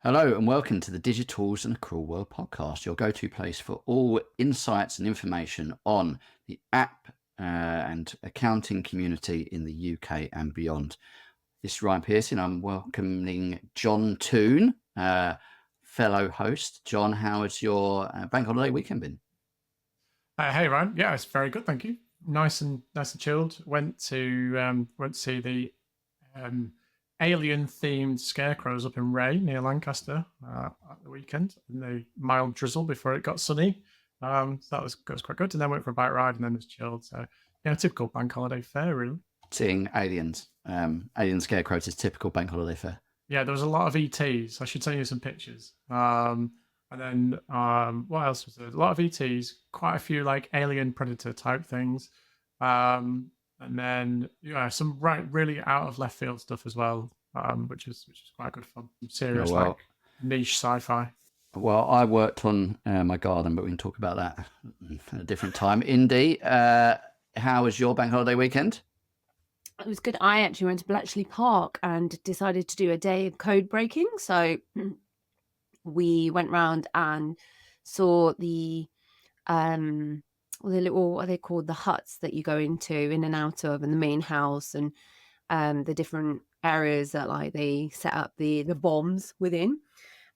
Hello and welcome to the Digitals and a Cruel World podcast, your go-to place for all insights and information on the app and accounting community in the UK and beyond. This is Ryan Pearson. I'm welcoming John Toon, fellow host. John, how has your bank holiday weekend been? Hey Ryan, yeah, it's very good, thank you. Nice and chilled. Went to see the alien-themed scarecrows up in Ray near Lancaster at the weekend in the mild drizzle before it got sunny. So that was quite good. And then went for a bike ride and then was chilled. So yeah, typical bank holiday fare, really. Seeing aliens, alien scarecrows is typical bank holiday fare. Yeah, there was a lot of ETs. I should send you some pictures. And then what else was there? A lot of ETs, quite a few like alien predator type things. And then some really out of left field stuff as well, which is quite good fun. Some serious like niche sci-fi. Well, I worked on my garden, but we can talk about that at a different time. Indy, how was your bank holiday weekend? It was good. I actually went to Bletchley Park and decided to do a day of code breaking. So we went round and saw the little, what are they called, the huts that you go into in and out of, and the main house, and the different areas that like they set up the bombs within.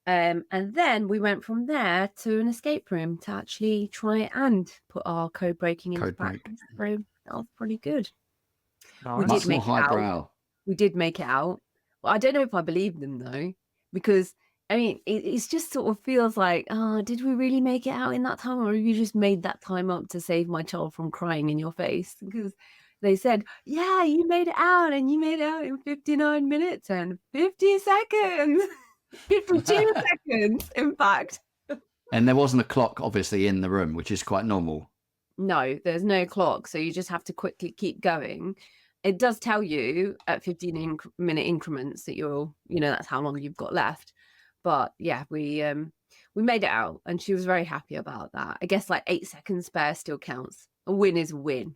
And then we went from there to an escape room to actually try and put our code breaking into practice. That was pretty good. Nice. We did make it out. We did make it out. Well, I don't know if I believe them though, because I mean, it just sort of feels like, did we really make it out in that time, or have you just made that time up to save my child from crying in your face? Because they said, yeah, you made it out, and you made it out in 59 minutes and 50 seconds. 52 seconds, in fact. And there wasn't a clock, obviously, in the room, which is quite normal. No, there's no clock, so you just have to quickly keep going. It does tell you at 15-minute increments that that's how long you've got left. But yeah, we made it out, and she was very happy about that. I guess like 8 seconds spare still counts. A win is a win.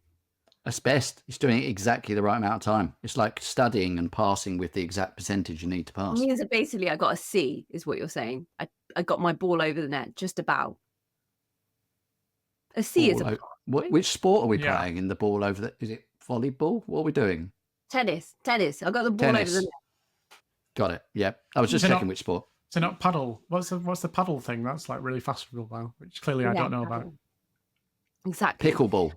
That's best. It's doing exactly the right amount of time. It's like studying and passing with the exact percentage you need to pass. It means that basically I got a C, is what you're saying. I got my ball over the net, just about. A C is a pass. Which sport are we playing in the ball over the... Is it volleyball? What are we doing? Tennis. I got the ball over the net. Got it. Yep. I was just checking which sport. So not paddle. What's the paddle thing? That's like really fashionable now, which clearly I don't know about. Exactly. Pickleball.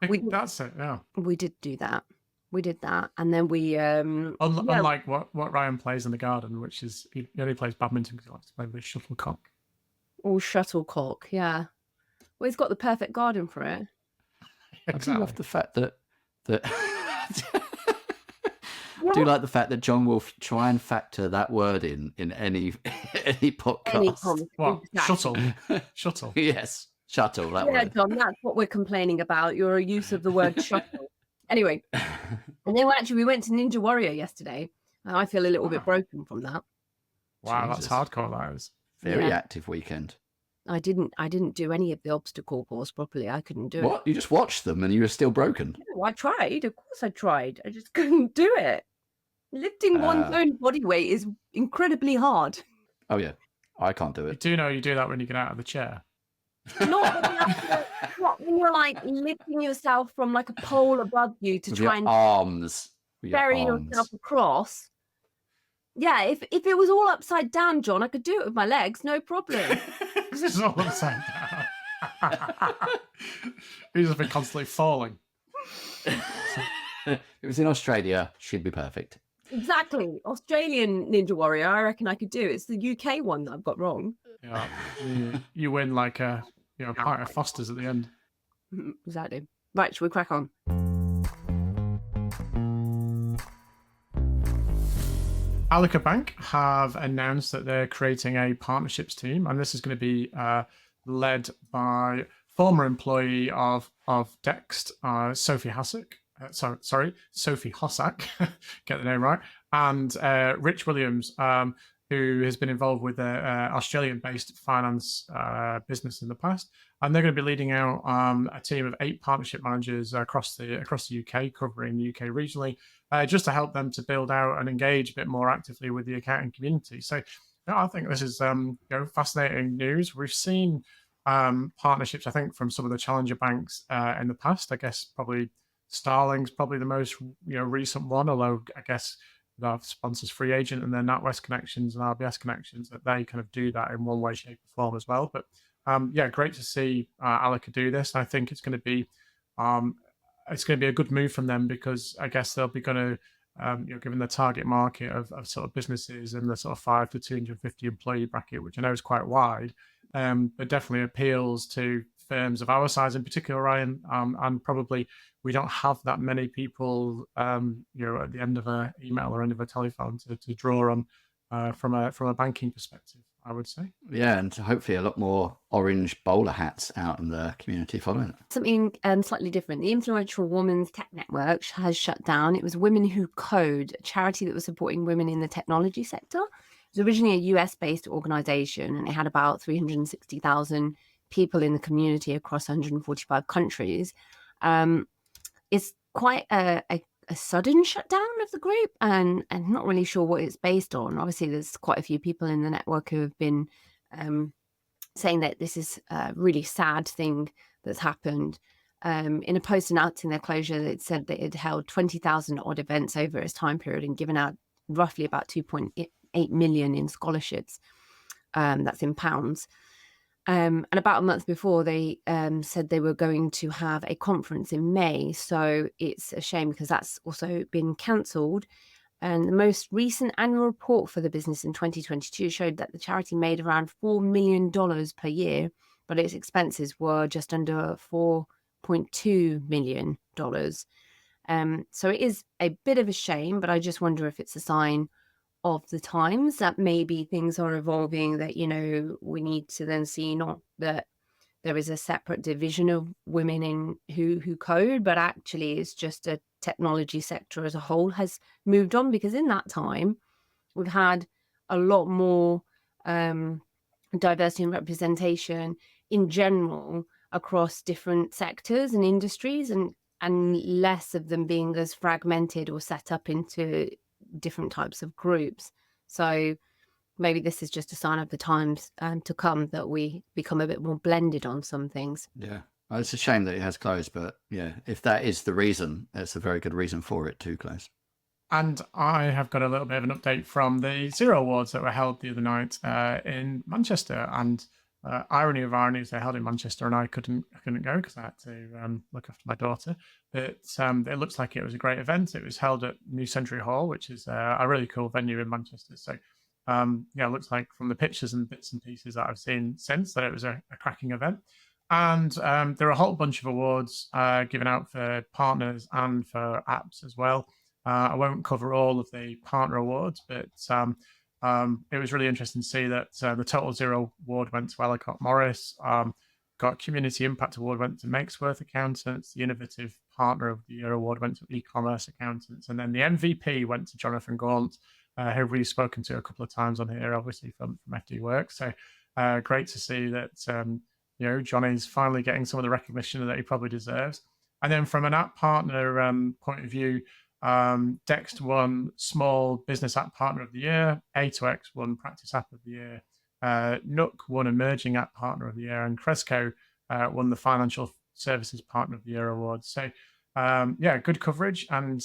That's it. Yeah. We did do that. And then we unlike what Ryan plays in the garden, which is he only plays badminton because he likes to play with shuttlecock. Oh, shuttlecock, yeah. Well, he's got the perfect garden for it. Exactly. I do love the fact that I do like the fact that John will try and factor that word in any podcast. What? Shuttle. Yes, shuttle. That word. John, that's what we're complaining about. Your use of the word shuttle. Anyway, and then we went to Ninja Warrior yesterday. And I feel a little bit broken from that. Wow, Jesus. That's hardcore. That was very active weekend. I didn't do any of the obstacle course properly. I couldn't do it. What? You just watched them and you were still broken? No, I tried. Of course I tried. I just couldn't do it. Lifting one's own body weight is incredibly hard. Oh, yeah. I can't do it. You do know you do that when you get out of the chair. Not when you're like lifting yourself from like a pole above you to try and arms. bury yourself across. Yeah, if it was all upside down, John, I could do it with my legs, no problem. This is all upside down. These have been constantly falling. If it was in Australia, she'd be perfect. Exactly. Australian Ninja Warrior, I reckon I could do. It's the UK one that I've got wrong. Yeah, you win like a pint of Foster's at the end. Exactly. Right, shall we crack on? Allica Bank have announced that they're creating a partnerships team, and this is going to be led by former employee of Dext, Sophie Hossack. Sophie Hossack, get the name right, and Rich Williams, who has been involved with the Australian-based finance business in the past, and they're going to be leading out a team of 8 partnership managers across the UK, covering the UK regionally, just to help them to build out and engage a bit more actively with the accounting community. So Yeah, I think this is fascinating news. We've seen partnerships, I think, from some of the challenger banks in the past. I guess probably Starling's probably the most recent one, although I guess that sponsors FreeAgent and their NatWest connections and RBS connections, that they kind of do that in one way, shape, or form as well. But yeah, great to see Allica do this. I think it's going to be a good move from them, because I guess they'll be going to given the target market of sort of businesses in the sort of 5 to 250 employee bracket, which I know is quite wide, but definitely appeals to firms of our size in particular, Ryan, and probably we don't have that many people, at the end of an email or end of a telephone to draw on from a banking perspective, I would say. Yeah, and hopefully a lot more orange bowler hats out in the community following it. Something slightly different. The Influential Women's Tech Network has shut down. It was Women Who Code, a charity that was supporting women in the technology sector. It was originally a US-based organization, and it had about 360,000 people in the community across 145 countries. It's quite a sudden shutdown of the group, and not really sure what it's based on. Obviously, there's quite a few people in the network who have been saying that this is a really sad thing that's happened. In a post announcing their closure, it said that it held 20,000 odd events over its time period and given out roughly about 2.8 million in scholarships. That's in pounds. And about a month before, they said they were going to have a conference in May. So it's a shame, because that's also been cancelled. And the most recent annual report for the business in 2022 showed that the charity made around $4 million per year, but its expenses were just under $4.2 million. So it is a bit of a shame, but I just wonder if it's a sign of the times that maybe things are evolving, that, we need to then see not that there is a separate division of women in who code, but actually it's just a technology sector as a whole has moved on, because in that time we've had a lot more diversity and representation in general across different sectors and industries, and less of them being as fragmented or set up into different types of groups. So maybe this is just a sign of the times to come, that we become a bit more blended on some things. Yeah. Well, it's a shame that it has closed, but yeah, if that is the reason, it's a very good reason for it to close. And I have got a little bit of an update from the Xero Awards that were held the other night in Manchester. And irony of ironies, they held in Manchester, and I couldn't go because I had to look after my daughter. But it looks like it was a great event. It was held at New Century Hall, which is a really cool venue in Manchester. So it looks like from the pictures and bits and pieces that I've seen since, that it was a cracking event. And there are a whole bunch of awards given out for partners and for apps as well. I won't cover all of the partner awards, but it was really interesting to see that the Total Xero Award went to Ellicott Morris. Got Community Impact Award went to Makesworth Accountants. The Innovative Partner of the Year Award went to E-commerce Accountants. And then the MVP went to Jonathan Gaunt, who we've spoken to a couple of times on here, obviously from FD Work. So great to see that Johnny's finally getting some of the recognition that he probably deserves. And then from an app partner point of view, Dext won Small Business App Partner of the Year, A2X won Practice App of the Year, Nook won Emerging App Partner of the Year, and Cresco won the Financial Services Partner of the Year award. So good coverage, and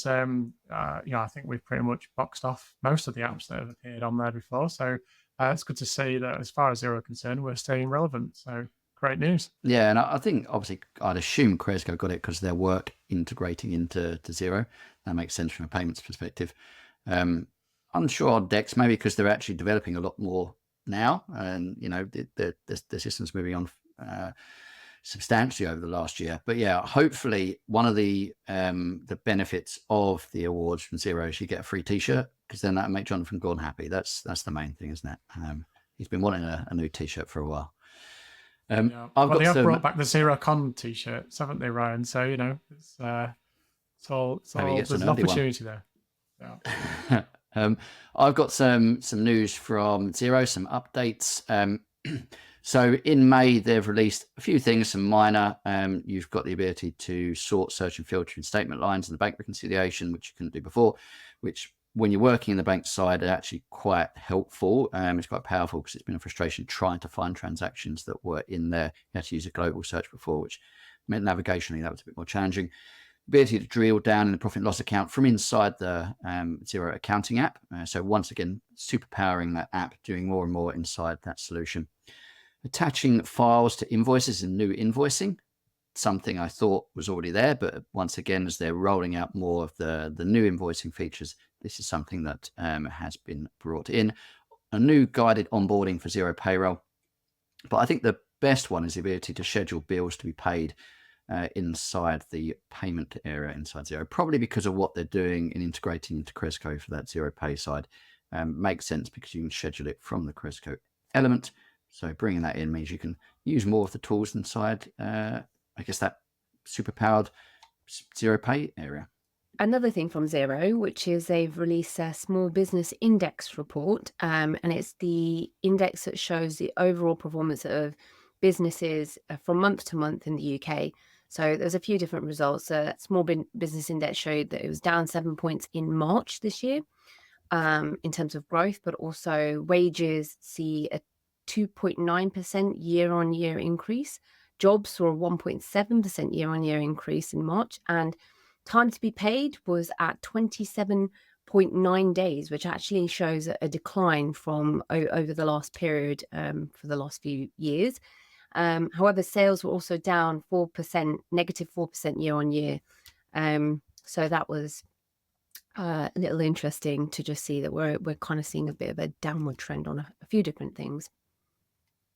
I think we've pretty much boxed off most of the apps that have appeared on there before. So it's good to see that as far as Xero are concerned, we're staying relevant. So great news. Yeah, and I think obviously I'd assume Cresco got it because their work integrating into Xero. That makes sense from a payments perspective. Unsure on Dex, maybe because they're actually developing a lot more now, and the system's moving on substantially over the last year. But yeah, hopefully one of the benefits of the awards from Xero is you get a free T-shirt, because then that'll make Jonathan Gaunt happy. That's the main thing, isn't it? He's been wanting a new T-shirt for a while. They have brought back the XeroCon T-shirts, haven't they, Ryan? So it's all there's an opportunity there. Yeah. I've got some news from Xero, some updates. So in May, they've released a few things, some minor. You've got the ability to sort, search, and filter in statement lines in the bank reconciliation, which you couldn't do before, which when you're working in the bank side, they're actually quite helpful. It's quite powerful because it's been a frustration trying to find transactions that were in there. You had to use a global search before, which meant navigationally that was a bit more challenging. Ability to drill down in the profit and loss account from inside the Xero accounting app. So once again, superpowering that app, doing more and more inside that solution. Attaching files to invoices and new invoicing, something I thought was already there, but once again, as they're rolling out more of the new invoicing features, this is something that has been brought in. A new guided onboarding for Xero Payroll. But I think the best one is the ability to schedule bills to be paid inside the payment area inside Xero, probably because of what they're doing in integrating into Cresco for that Xero Pay side. Makes sense because you can schedule it from the Cresco element. So bringing that in means you can use more of the tools inside, I guess, that superpowered Xero Pay area. Another thing from Xero, which is they've released a small business index report, and it's the index that shows the overall performance of businesses from month to month in the UK. So there's a few different results. Small business index showed that it was down 7 points in March this year in terms of growth, but also wages see a 2.9% year-on-year increase. Jobs saw a 1.7% year-on-year increase in March, and time to be paid was at 27.9 days, which actually shows a decline from over the last period for the last few years. However, sales were also down negative 4% year on year. So that was a little interesting to just see that we're kind of seeing a bit of a downward trend on a few different things.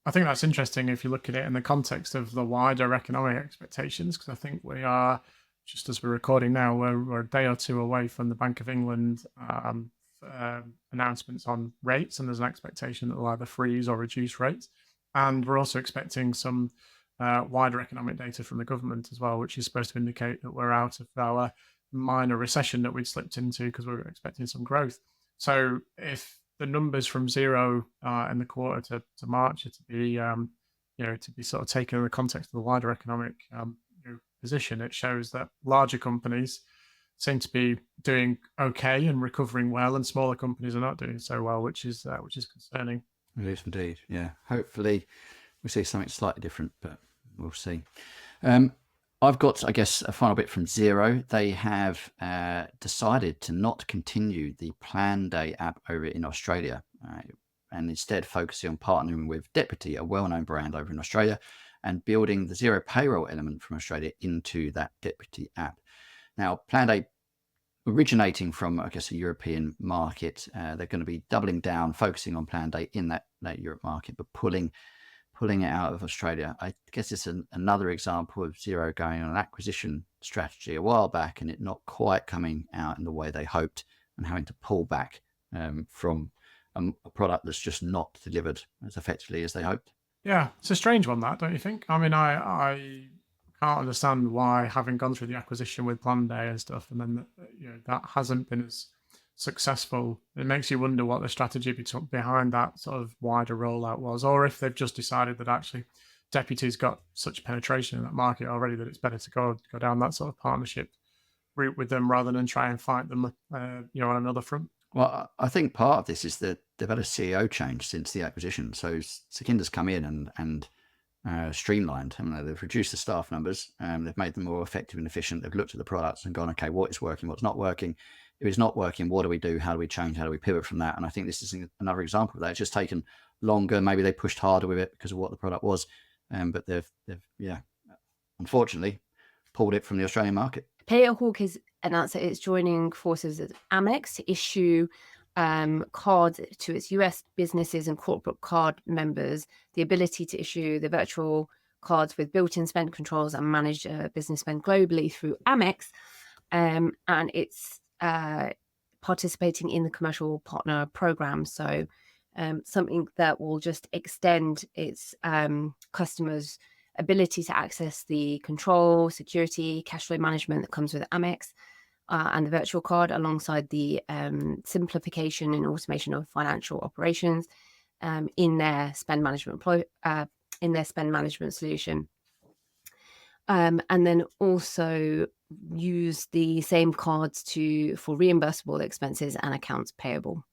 I think that's interesting if you look at it in the context of the wider economic expectations, because I think we are, just as we're recording now, we're a day or two away from the Bank of England announcements on rates, and there's an expectation that they'll either freeze or reduce rates. And we're also expecting some wider economic data from the government as well, which is supposed to indicate that we're out of our minor recession that we'd slipped into because we were expecting some growth. So if the numbers from Xero in the quarter to March are to be, to be sort of taken in the context of the wider economic position, it shows that larger companies seem to be doing okay and recovering well, and smaller companies are not doing so well, which is concerning. It is indeed, yeah. Hopefully we see something slightly different, but we'll see. I've got, I guess, a final bit from Xero. They have decided to not continue the Planday app over in Australia, and instead focusing on partnering with Deputy, a well-known brand over in Australia, and building the Xero payroll element from Australia into that Deputy app. Now, Planday, originating from, I guess, a European market, they're going to be doubling down, focusing on Planday in that Europe market, but pulling it out of Australia. I guess it's another example of Xero going on an acquisition strategy a while back and it not quite coming out in the way they hoped, and having to pull back from a product that's just not delivered as effectively as they hoped. Yeah, it's a strange one, that, don't you think? I mean, I can't understand why, having gone through the acquisition with Planday and stuff, and then that hasn't been as successful. It makes you wonder what the strategy behind that sort of wider rollout was, or if they've just decided that actually Deputy's got such penetration in that market already that it's better to go down that sort of partnership route with them rather than try and fight them, on another front. Well, I think part of this is that they've had a CEO change since the acquisition. So Sukhinder's come in and streamlined. They've reduced the staff numbers. They've made them more effective and efficient. They've looked at the products and gone, okay, what is working, what's not working? If it's not working, what do we do? How do we change? How do we pivot from that? And I think this is another example of that. It's just taken longer. Maybe they pushed harder with it because of what the product was. But they've unfortunately pulled it from the Australian market. Payhawk has announced that it's joining forces with Amex to issue cards to its US businesses and corporate card members, the ability to issue the virtual cards with built-in spend controls and manage business spend globally through Amex. And it's participating in the commercial partner program. So something that will just extend its customers' ability to access the control, security, cash flow management that comes with Amex and the virtual card, alongside the simplification and automation of financial operations in their spend management solution. And then also use the same cards for reimbursable expenses and accounts payable.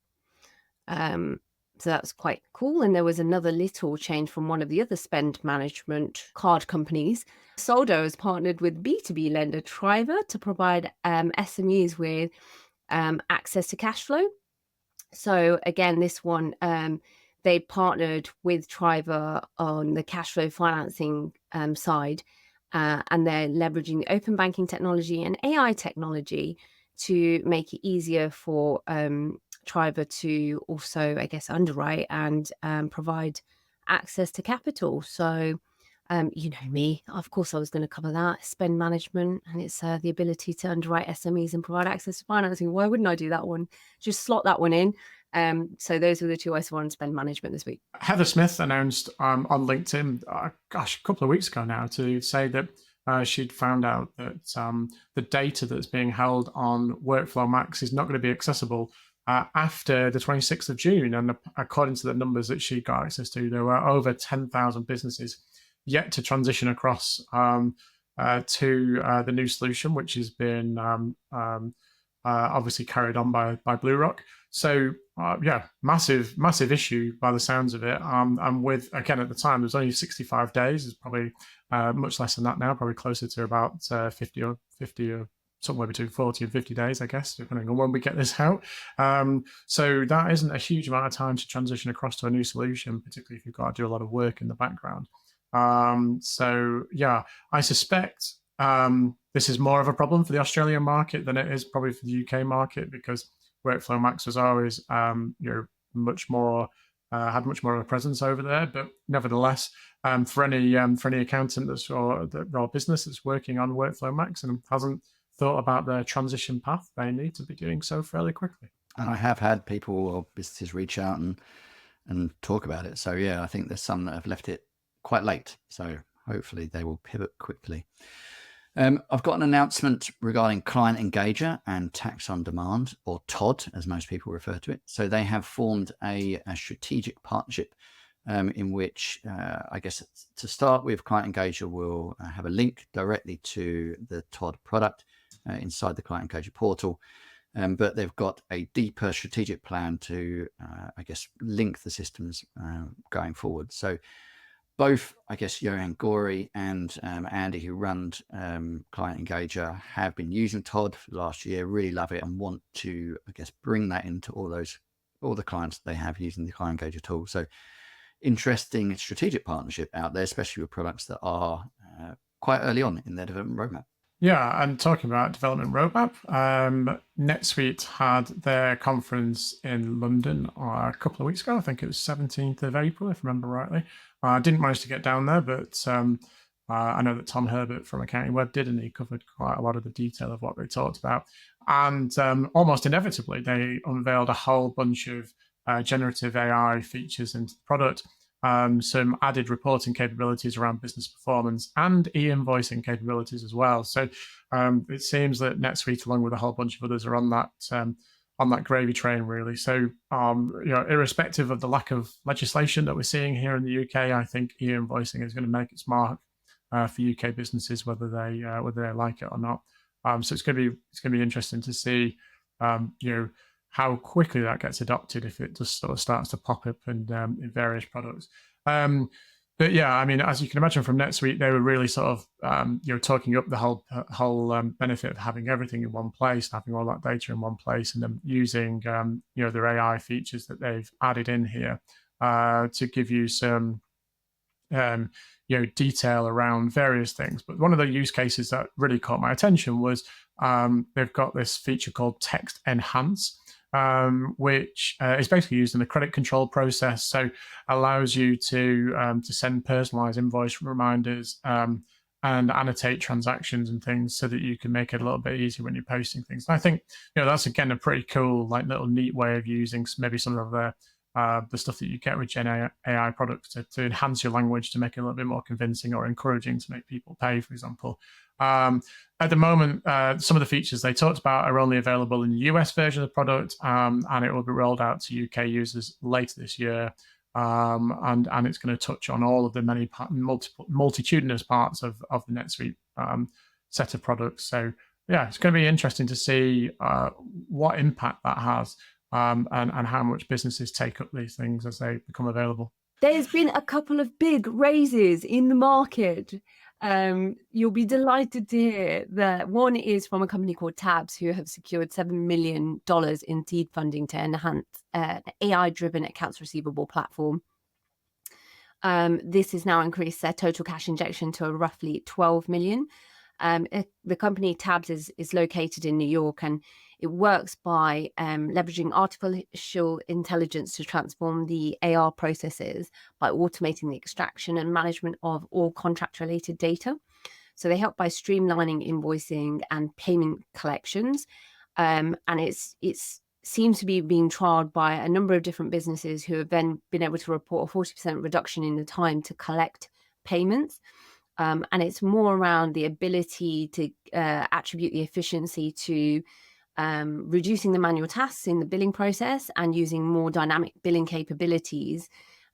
So that was quite cool. And there was another little change from one of the other spend management card companies. Soldo has partnered with B2B lender Triver to provide SMEs with access to cash flow. So again, this one, they partnered with Triver on the cash flow financing side, and they're leveraging the open banking technology and AI technology to make it easier for Triver to also, I guess, underwrite and provide access to capital. So, you know me, of course, I was going to cover that spend management, and it's the ability to underwrite SMEs and provide access to financing. Why wouldn't I do that one? Just slot that one in. So those were the two I saw on spend management this week. Heather Smith announced on LinkedIn, a couple of weeks ago now, to say that she'd found out that the data that's being held on WorkflowMax is not going to be accessible after the 26th of June. And according to the numbers that she got access to, there were over 10,000 businesses yet to transition across to the new solution, which has been obviously carried on by BlueRock. So massive issue by the sounds of it. And with, again, at the time, there was only 65 days. It's probably much less than that now, probably closer to about 50 or somewhere between 40 and 50 days, I guess, depending on when we get this out. So that isn't a huge amount of time to transition across to a new solution, particularly if you've got to do a lot of work in the background. So yeah, I suspect this is more of a problem for the Australian market than it is probably for the UK market, because WorkflowMax was always much more had much more of a presence over there. But nevertheless, for any accountant or business that's working on WorkflowMax and hasn't thought about their transition path, they need to be doing so fairly quickly. And I have had people or businesses reach out and talk about it. So yeah, I think there's some that have left it quite late. So hopefully they will pivot quickly. I've got an announcement regarding Client Engager and Tax on Demand, or TOD, as most people refer to it. So they have formed a strategic partnership in which, I guess, to start with, Client Engager will have a link directly to the TOD product inside the Client Engager portal. But they've got a deeper strategic plan to, I guess, link the systems going forward. So both, I guess, Johan Gorey and Andy, who run Client Engager, have been using TOD for the last year, really love it, and want to, I guess, bring that into all the clients that they have using the Client Engager tool. So interesting strategic partnership out there, especially with products that are quite early on in their development roadmap. Yeah, and talking about development roadmap, NetSuite had their conference in London a couple of weeks ago. I think it was 17th of April, if I remember rightly. I didn't manage to get down there, but I know that Tom Herbert from Accounting Web did, and he covered quite a lot of the detail of what they talked about. And almost inevitably, they unveiled a whole bunch of generative AI features into the product. Some added reporting capabilities around business performance and e-invoicing capabilities as well. So it seems that NetSuite, along with a whole bunch of others, are on that gravy train, really. So irrespective of the lack of legislation that we're seeing here in the UK, I think e-invoicing is going to make its mark for UK businesses, whether they like it or not. So it's going to be interesting to see how quickly that gets adopted if it just sort of starts to pop up in various products. But yeah, I mean, as you can imagine from NetSuite, they were really sort of talking up the whole benefit of having everything in one place, having all that data in one place, and then using their AI features that they've added in here to give you some detail around various things. But one of the use cases that really caught my attention was they've got this feature called Text Enhance, which is basically used in the credit control process. So allows you to send personalized invoice reminders and annotate transactions and things so that you can make it a little bit easier when you're posting things. And I think that's again a pretty cool, little neat way of using maybe some of the stuff that you get with Gen AI products to enhance your language, to make it a little bit more convincing or encouraging to make people pay, for example. At the moment, some of the features they talked about are only available in the US version of the product, and it will be rolled out to UK users later this year. And it's going to touch on all of the many multitudinous parts of the NetSuite set of products. So yeah, it's going to be interesting to see what impact that has, and how much businesses take up these things as they become available. There's been a couple of big raises in the market. You'll be delighted to hear that one is from a company called Tabs, who have secured $7 million in seed funding to enhance an AI-driven accounts receivable platform. This has now increased their total cash injection to roughly 12 million. The company Tabs is located in New York, and it works by leveraging artificial intelligence to transform the AR processes by automating the extraction and management of all contract-related data. So they help by streamlining invoicing and payment collections, and it's seems to be being trialed by a number of different businesses who have then been able to report a 40% reduction in the time to collect payments. And it's more around the ability to attribute the efficiency to reducing the manual tasks in the billing process and using more dynamic billing capabilities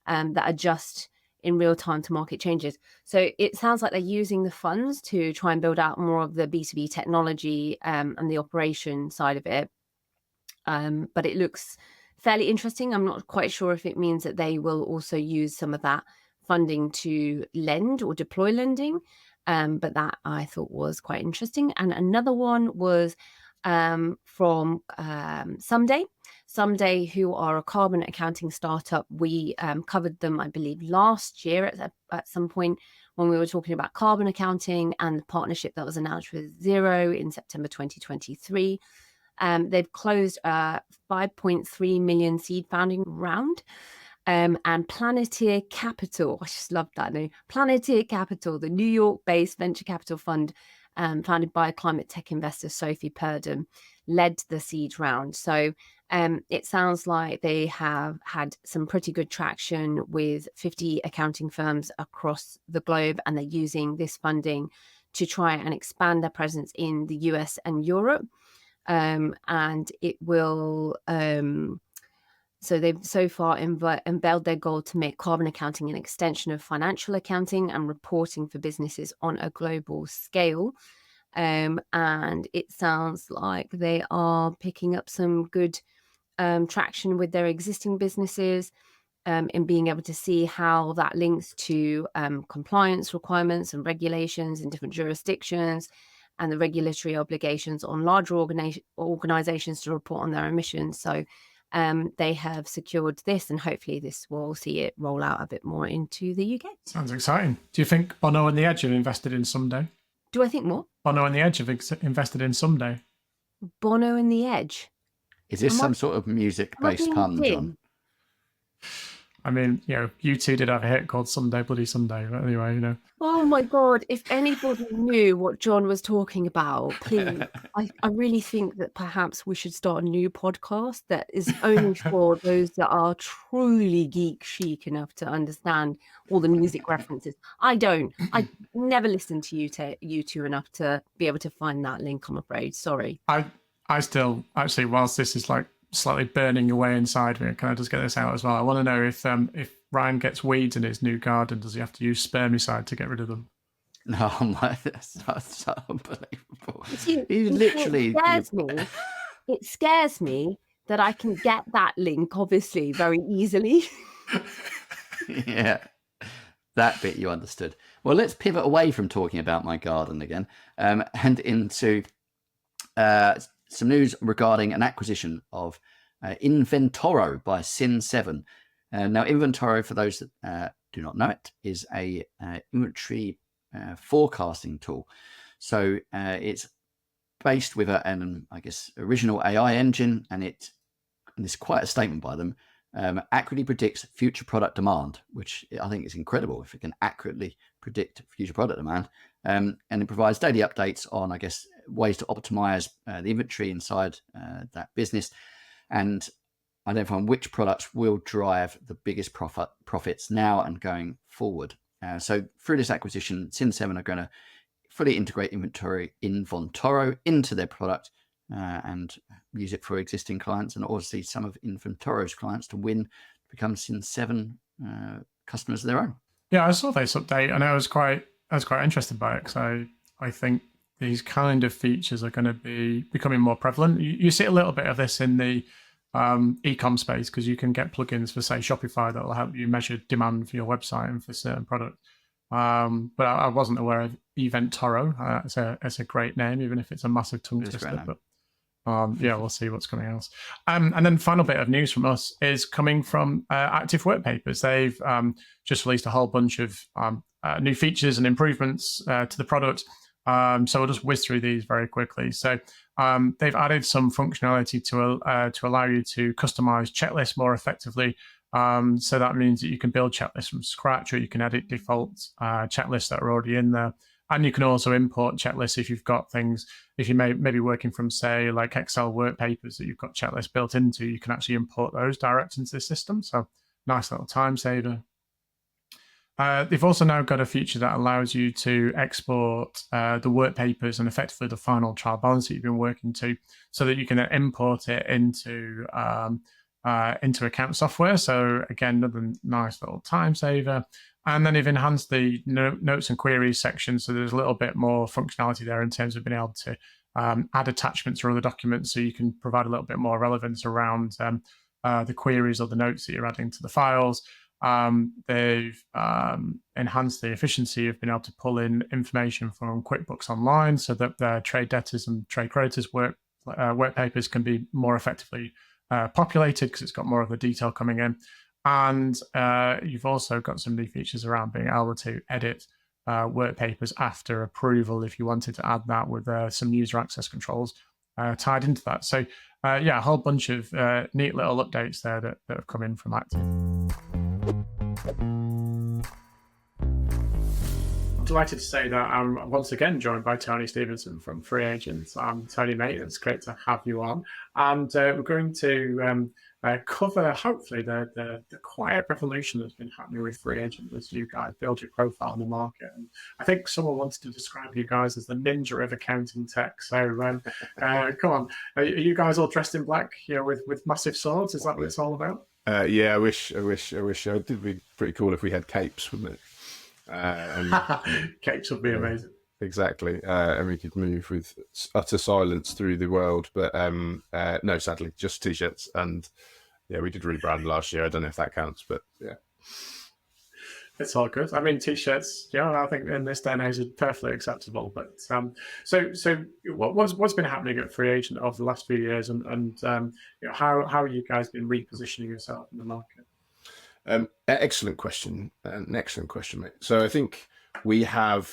that adjust in real time to market changes. So it sounds like they're using the funds to try and build out more of the B2B technology and the operation side of it. But it looks fairly interesting. I'm not quite sure if it means that they will also use some of that funding to lend or deploy lending, but that I thought was quite interesting. And another one was from Sumday. Sumday, who are a carbon accounting startup. We covered them, I believe, last year at some point when we were talking about carbon accounting and the partnership that was announced with Xero in September 2023. They've closed a 5.3 million seed funding round. And Planeteer Capital, I just love that name. Planeteer Capital, the New York-based venture capital fund founded by climate tech investor Sophie Purdom, led the seed round. So it sounds like they have had some pretty good traction with 50 accounting firms across the globe, and they're using this funding to try and expand their presence in the US and Europe. And it will, so they've so far unveiled their goal to make carbon accounting an extension of financial accounting and reporting for businesses on a global scale. And it sounds like they are picking up some good traction with their existing businesses in being able to see how that links to compliance requirements and regulations in different jurisdictions, and the regulatory obligations on larger organizations to report on their emissions. So they have secured this, and hopefully this will see it roll out a bit more into the UK. Sounds exciting. Do you think Bono and the Edge have invested in Sumday? Do I think more? Bono and the Edge have invested in Sumday. Bono and the Edge. Is this some sort of music-based pun, John? I mean, U2 did have a hit called Someday Bloody Sunday, but anyway, Oh my God, if anybody knew what John was talking about, please. I really think that perhaps we should start a new podcast that is only for those that are truly geek chic enough to understand all the music references. I don't. I never listened to U2 enough to be able to find that link, I'm afraid. Sorry. I still, actually, whilst this is like slightly burning away inside me, can I just get this out as well? I want to know if Ryan gets weeds in his new garden, does he have to use spermicide to get rid of them? No, that's so unbelievable. He literally it scares me that I can get that link, obviously, very easily. Yeah, that bit you understood. Well, let's pivot away from talking about my garden again, and into some news regarding an acquisition of Inventoro by Sin7. Now, Inventoro, for those that do not know it, is a inventory forecasting tool. So it's based with an, I guess, original AI engine, and it's quite a statement by them, accurately predicts future product demand, which I think is incredible if it can accurately predict future product demand. And it provides daily updates on, I guess, ways to optimize the inventory inside that business and identifying which products will drive the biggest profits now and going forward. So through this acquisition, Sin7 are going to fully integrate Inventoro into their product and use it for existing clients, and obviously some of Inventoro's clients to become Sin7 customers of their own. Yeah, I saw this update and I was quite interested by it because I think these kind of features are going to be becoming more prevalent. You see a little bit of this in the e-com space, because you can get plugins for, say, Shopify that will help you measure demand for your website and for certain products. But I wasn't aware of Inventoro. It's a great name, even if it's a massive tongue twister. But yeah, we'll see what's coming else. And then final bit of news from us is coming from Active Workpapers. They've just released a whole bunch of new features and improvements to the product. So we'll just whiz through these very quickly. So they've added some functionality to allow you to customize checklists more effectively. So that means that you can build checklists from scratch, or you can edit default checklists that are already in there. And you can also import checklists if you've got things, if you may be working from, say, like Excel Workpapers that you've got checklists built into, you can actually import those direct into the system. So nice little time saver. They've also now got a feature that allows you to export the Workpapers and effectively the final trial balance that you've been working to, so that you can then import it into account software. So again, another nice little time saver. And then they've enhanced the notes and queries section, so there's a little bit more functionality there in terms of being able to add attachments or other documents, so you can provide a little bit more relevance around the queries or the notes that you're adding to the files. They've enhanced the efficiency of being able to pull in information from QuickBooks Online, so that their trade debtors and trade creditors workpapers can be more effectively populated, because it's got more of the detail coming in. And you've also got some new features around being able to edit Workpapers after approval, if you wanted to add that, with some user access controls tied into that. So yeah, a whole bunch of neat little updates there that have come in from Active. I'm delighted to say that I'm once again joined by Tony Stevenson from FreeAgent. Tony, mate, it's great to have you on. And we're going to cover, hopefully, the quiet revolution that's been happening with FreeAgent as you guys build your profile in the market. And I think someone wanted to describe you guys as the ninja of accounting tech. So come on, are you guys all dressed in black, with massive swords? Is that what it's all about? Yeah, I wish. It'd be pretty cool if we had capes, wouldn't it? Capes would be amazing. Exactly, and we could move with utter silence through the world. But no, sadly, just t-shirts. And yeah, we did rebrand last year. I don't know if that counts, but yeah, it's all good. I mean, t-shirts, I think in this day and age is perfectly acceptable. But so what's been happening at FreeAgent over the last few years, and how have you guys been repositioning yourself in the market? Excellent question. An excellent question, mate. So I think we have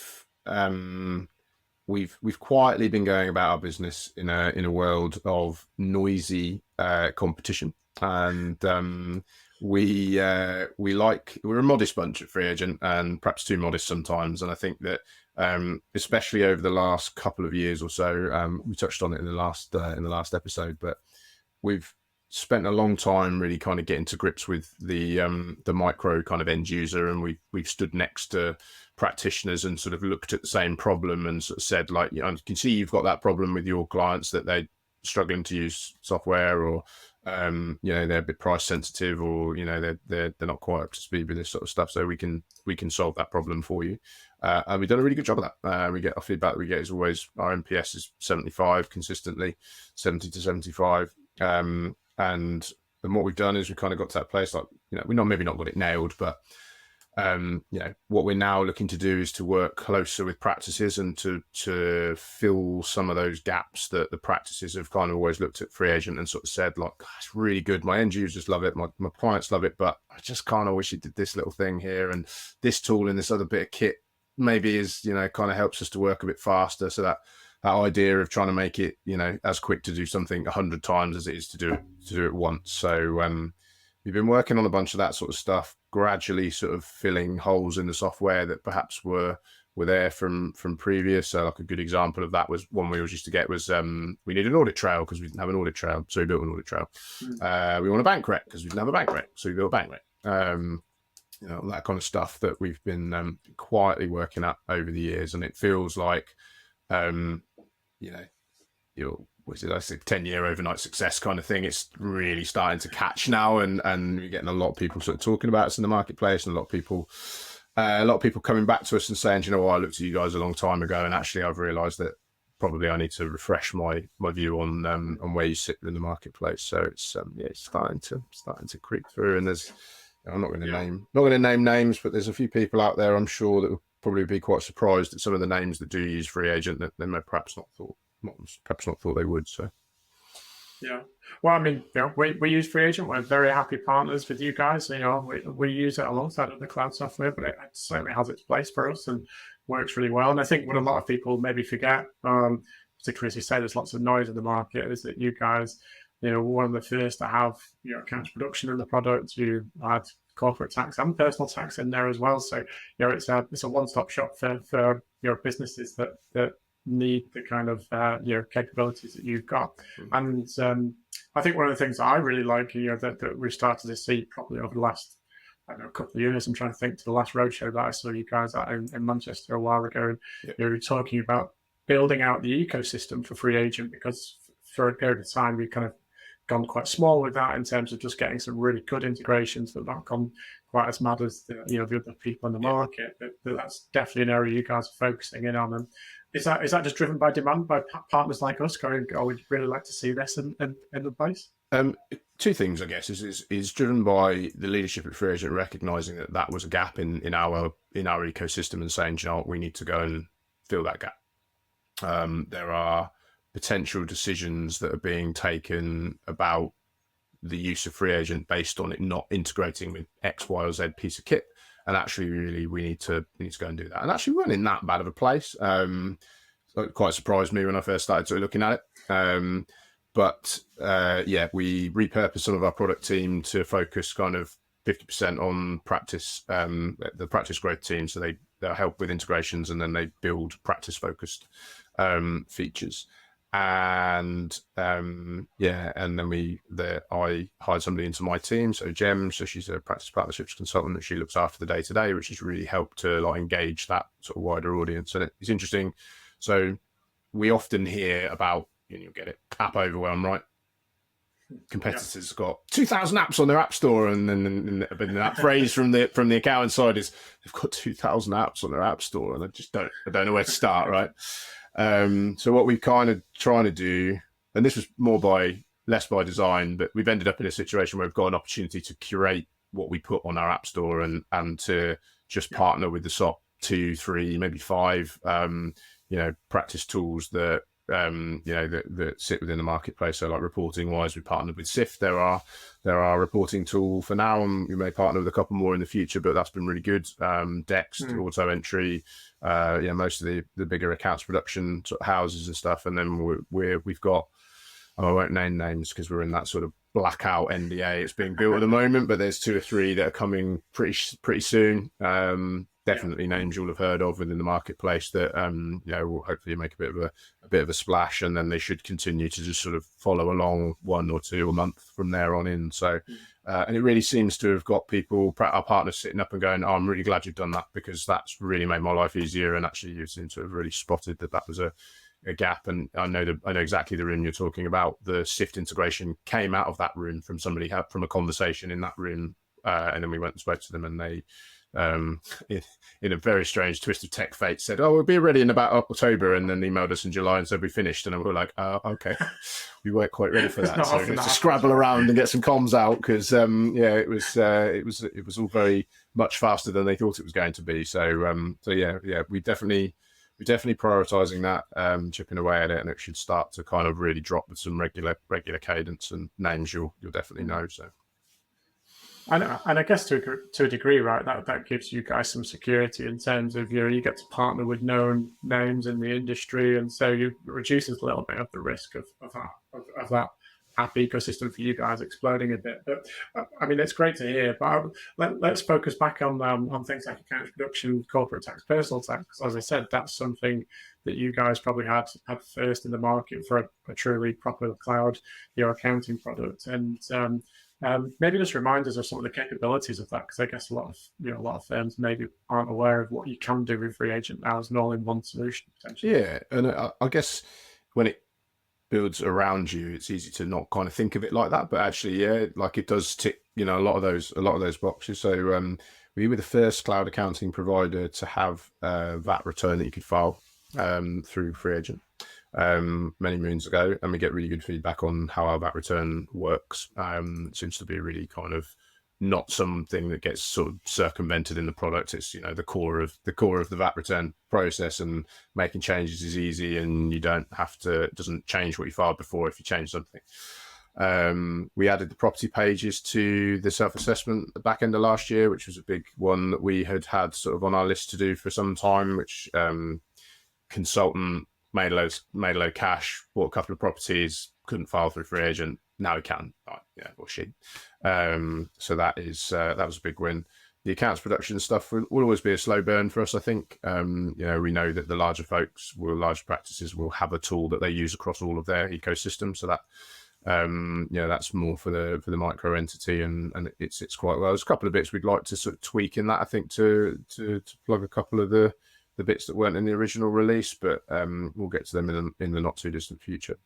we've quietly been going about our business in a world of noisy competition, and we're a modest bunch at FreeAgent, and perhaps too modest sometimes. And I think that especially over the last couple of years or so, we touched on it in the last episode, but we've spent a long time really kind of getting to grips with the micro kind of end user, and we've stood next to practitioners and sort of looked at the same problem and sort of said, like, I can see you've got that problem with your clients, that they're struggling to use software, or they're a bit price sensitive, or they're not quite up to speed with this sort of stuff, so we can solve that problem for you. And we've done a really good job of that. We get our feedback we get is always, our NPS is 75 consistently, 70 to 75. And what we've done is we kind of got to that place, like, we're maybe not got it nailed, but what we're now looking to do is to work closer with practices and to fill some of those gaps that the practices have kind of always looked at FreeAgent and sort of said, like, it's really good, my end users love it, my clients love it, but I just kind of wish it did this little thing here, and this tool and this other bit of kit maybe is kind of helps us to work a bit faster. So that idea of trying to make it as quick to do something 100 times as it is to do it once. So we've been working on a bunch of that sort of stuff, gradually sort of filling holes in the software that perhaps were there from previous. So like a good example of that was one we always used to get was we need an audit trail because we didn't have an audit trail, so we built an audit trail. We want a bank rec because we didn't have a bank rec, so we built a bank rec. That kind of stuff that we've been quietly working at over the years, and it feels like was it, I said 10-year overnight success kind of thing. It's really starting to catch now, and we're getting a lot of people sort of talking about us in the marketplace, and a lot of people coming back to us and saying, I looked at you guys a long time ago, and actually I've realized that probably I need to refresh my view on where you sit in the marketplace. So it's it's starting to creep through, and there's, I'm not going to name names, but there's a few people out there I'm sure that will probably be quite surprised at some of the names that do use FreeAgent that they may perhaps not thought they would. So yeah, well, I mean, we use FreeAgent. We're very happy partners with you guys. We use it alongside other cloud software, but it certainly has its place for us and works really well. And I think what a lot of people maybe forget, particularly as you say, there's lots of noise in the market, is that you guys, one of the first to have accounts production in the product. You add corporate tax and personal tax in there as well. So it's a one-stop shop for businesses that need the kind of capabilities that you've got. And I think one of the things that I really like that we've started to see probably over the last couple of years. I'm trying to think to the last roadshow that I saw you guys at in Manchester a while ago, and you were talking about building out the ecosystem for FreeAgent, because for a period of time we've kind of gone quite small with that in terms of just getting some really good integrations, but not gone quite as mad as the other people in the market. But that's definitely an area you guys are focusing in on. And is that just driven by demand by partners like us going, oh, we'd really like to see this in the place? Two things, I guess, is driven by the leadership at FreeAgent recognizing that was a gap in our ecosystem and saying, we need to go and fill that gap. There are potential decisions that are being taken about the use of FreeAgent based on it not integrating with X, Y, or Z piece of kit. And actually, really, we need to go and do that. And actually, we weren't in that bad of a place. It quite surprised me when I first started sort of looking at it. But we repurposed some of our product team to focus kind of 50% on practice, the practice growth team. So they'll help with integrations, and then they build practice-focused features. And and then I hired somebody into my team. So Jem, she's a practice partnerships consultant, that she looks after the day-to-day, which has really helped to engage that sort of wider audience. And it's interesting. So we often hear about, you'll get it, app overwhelm, right? Competitors got 2,000 apps on their app store, and then that phrase from the accounting side is they've got 2,000 apps on their app store, and I don't know where to start, right? So what we kind of trying to do, and this was less by design, but we've ended up in a situation where we've got an opportunity to curate what we put on our app store and to just partner with the SOP 2, 3, maybe 5, practice tools that that sit within the marketplace. So like reporting wise, we partnered with Sift. They're our reporting tool for now, and we may partner with a couple more in the future, but that's been really good. Dext, auto entry, most of the bigger accounts production sort of houses and stuff. And then we've got, I won't name names because we're in that sort of blackout NDA. It's being built at the moment, but there's 2 or 3 that are coming pretty soon. Definitely names you'll have heard of within the marketplace that will hopefully make a bit of a splash, and then they should continue to just sort of follow along 1 or 2 a month from there on in. So and it really seems to have got our partners sitting up and going, oh, I'm really glad you've done that, because that's really made my life easier. And actually you seem to have really spotted that was a gap. And I know exactly the room you're talking about. The Sift integration came out of that room from somebody from a conversation in that room, and then we went and spoke to them, and they in a very strange twist of tech fate said, oh, we'll be ready in about October, and then emailed us in July and said we finished, and we were like, oh, okay. We weren't quite ready for that, so we had to scrabble around and get some comms out, because it was all very much faster than they thought it was going to be. So we definitely prioritizing that, chipping away at it, and it should start to kind of really drop with some regular cadence, and names you'll definitely know. So. And I guess to a degree, right, that gives you guys some security in terms of you get to partner with known names in the industry, and so you reduces a little bit of the risk of that app ecosystem for you guys exploding a bit. But I mean, it's great to hear. But let's focus back on things like accounts production, corporate tax, personal tax. As I said, that's something that you guys probably had first in the market for a truly proper cloud accounting product. And maybe just remind us of some of the capabilities of that, because I guess a lot of firms maybe aren't aware of what you can do with FreeAgent now as an all-in-one solution potentially. Yeah, and I guess when it builds around you, it's easy to not kind of think of it like that, but actually, it does tick a lot of those boxes. So we were the first cloud accounting provider to have VAT return that you could file through FreeAgent. many moons ago, and we get really good feedback on how our VAT return works. It seems to be really kind of not something that gets sort of circumvented in the product. It's, you know, the core of the VAT return process, and making changes is easy, and you don't have to, it doesn't change what you filed before if you change something. We added the property pages to the self-assessment at the back end of last year, which was a big one that we had sort of on our list to do for some time, which consultant made a load of cash, bought a couple of properties, couldn't file through FreeAgent. Now he can, yeah, or she. So that was a big win. The accounts production stuff will always be a slow burn for us, I think. You know, we know that the larger practices will have a tool that they use across all of their ecosystem. So that, that's more for the micro entity, and it sits quite well. There's a couple of bits we'd like to sort of tweak in that, I think, to plug a couple of the bits that weren't in the original release, but we'll get to them in the not too distant future.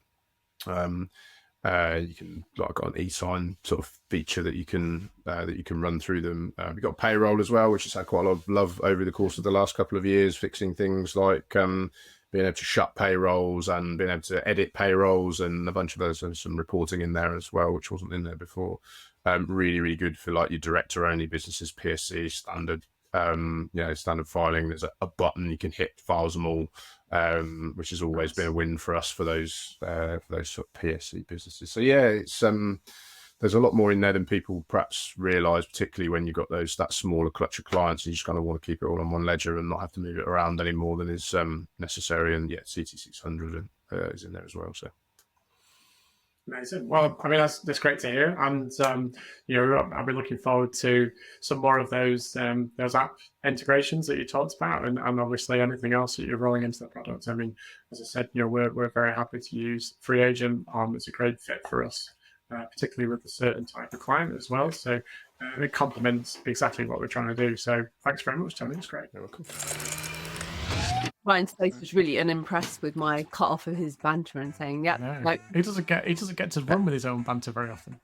You can got an e-sign sort of feature that you can run through them. We've got payroll as well, which has had quite a lot of love over the course of the last couple of years, fixing things like being able to shut payrolls and being able to edit payrolls, and a bunch of those, and some reporting in there as well, which wasn't in there before. Really, really good for like your director only businesses, PSC standard. Standard filing. There's a button you can hit, files them all, which has always been a win for us for those sort of PSC businesses. So yeah, it's there's a lot more in there than people perhaps realise, particularly when you've got that smaller clutch of clients, and you just kind of want to keep it all on one ledger and not have to move it around any more than is necessary. And yeah, CT600 is in there as well. So. Amazing. Well, I mean, that's great to hear, and I'll be looking forward to some more of those app integrations that you talked about, and obviously anything else that you're rolling into the product. I mean, as I said, we're very happy to use FreeAgent. It's a great fit for us, particularly with a certain type of client as well. So it complements exactly what we're trying to do. So thanks very much, Tony. It's great. You're welcome. Ryan's face was really unimpressed with my cut off of his banter and saying, "Yeah, no." He doesn't get to run with his own banter very often.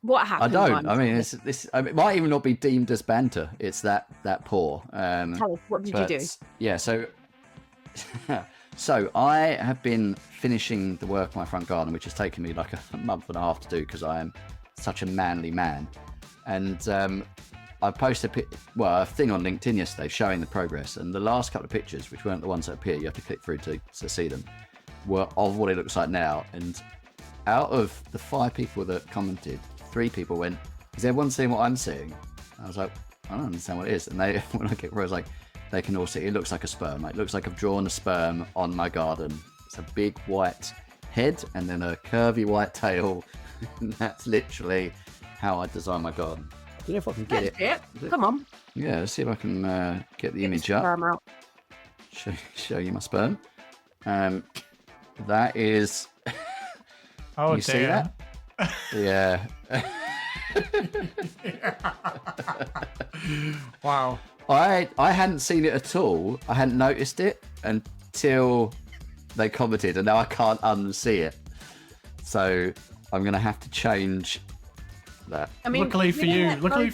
What happened? Oh, I don't. I mean, it might even not be deemed as banter. It's that poor. Tell us, what did you do? Yeah, so I have been finishing the work on my front garden, which has taken me like a month and a half to do because I am such a manly man. And I posted a thing on LinkedIn yesterday showing the progress, and the last couple of pictures, which weren't the ones that appear, you have to click through to see them, were of what it looks like now. And out of the 5 people that commented, 3 people went, "Is everyone seeing what I'm seeing?" I was like, "I don't understand what it is." And they, when I was like, they can all see it looks like a sperm. It looks like I've drawn a sperm on my garden. It's a big white head and then a curvy white tail. And that's literally how I design my garden. I don't know if I can get it. Come on. Yeah, let's see if I can get the image up. Out. Show you my sperm. That is. Oh, you see that? Yeah. Wow. I hadn't seen it at all. I hadn't noticed it until they commented, and now I can't unsee it. So I'm gonna have to change that. I mean, luckily for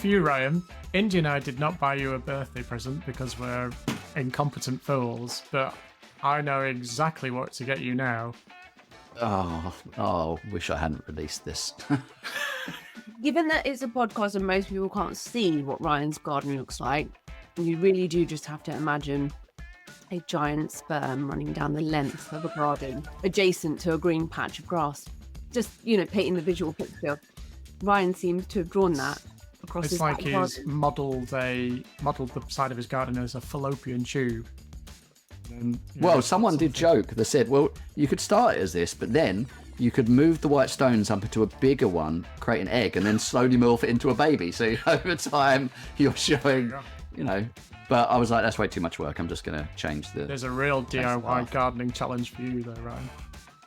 you, Ryan, Indy and I did not buy you a birthday present because we're incompetent fools, but I know exactly what to get you now. Oh, wish I hadn't released this. Given that it's a podcast and most people can't see what Ryan's garden looks like, you really do just have to imagine a giant sperm running down the length of a garden adjacent to a green patch of grass. Just, painting the visual picture. Ryan seems to have drawn that across his garden. It's like he's modelled the side of his garden as a fallopian tube. And, someone did joke. They said, well, you could start it as this, but then you could move the white stones up into a bigger one, create an egg, and then slowly morph it into a baby. So over time, you're showing, But I was like, that's way too much work. I'm just going to change the... There's a real DIY gardening challenge for you there, Ryan.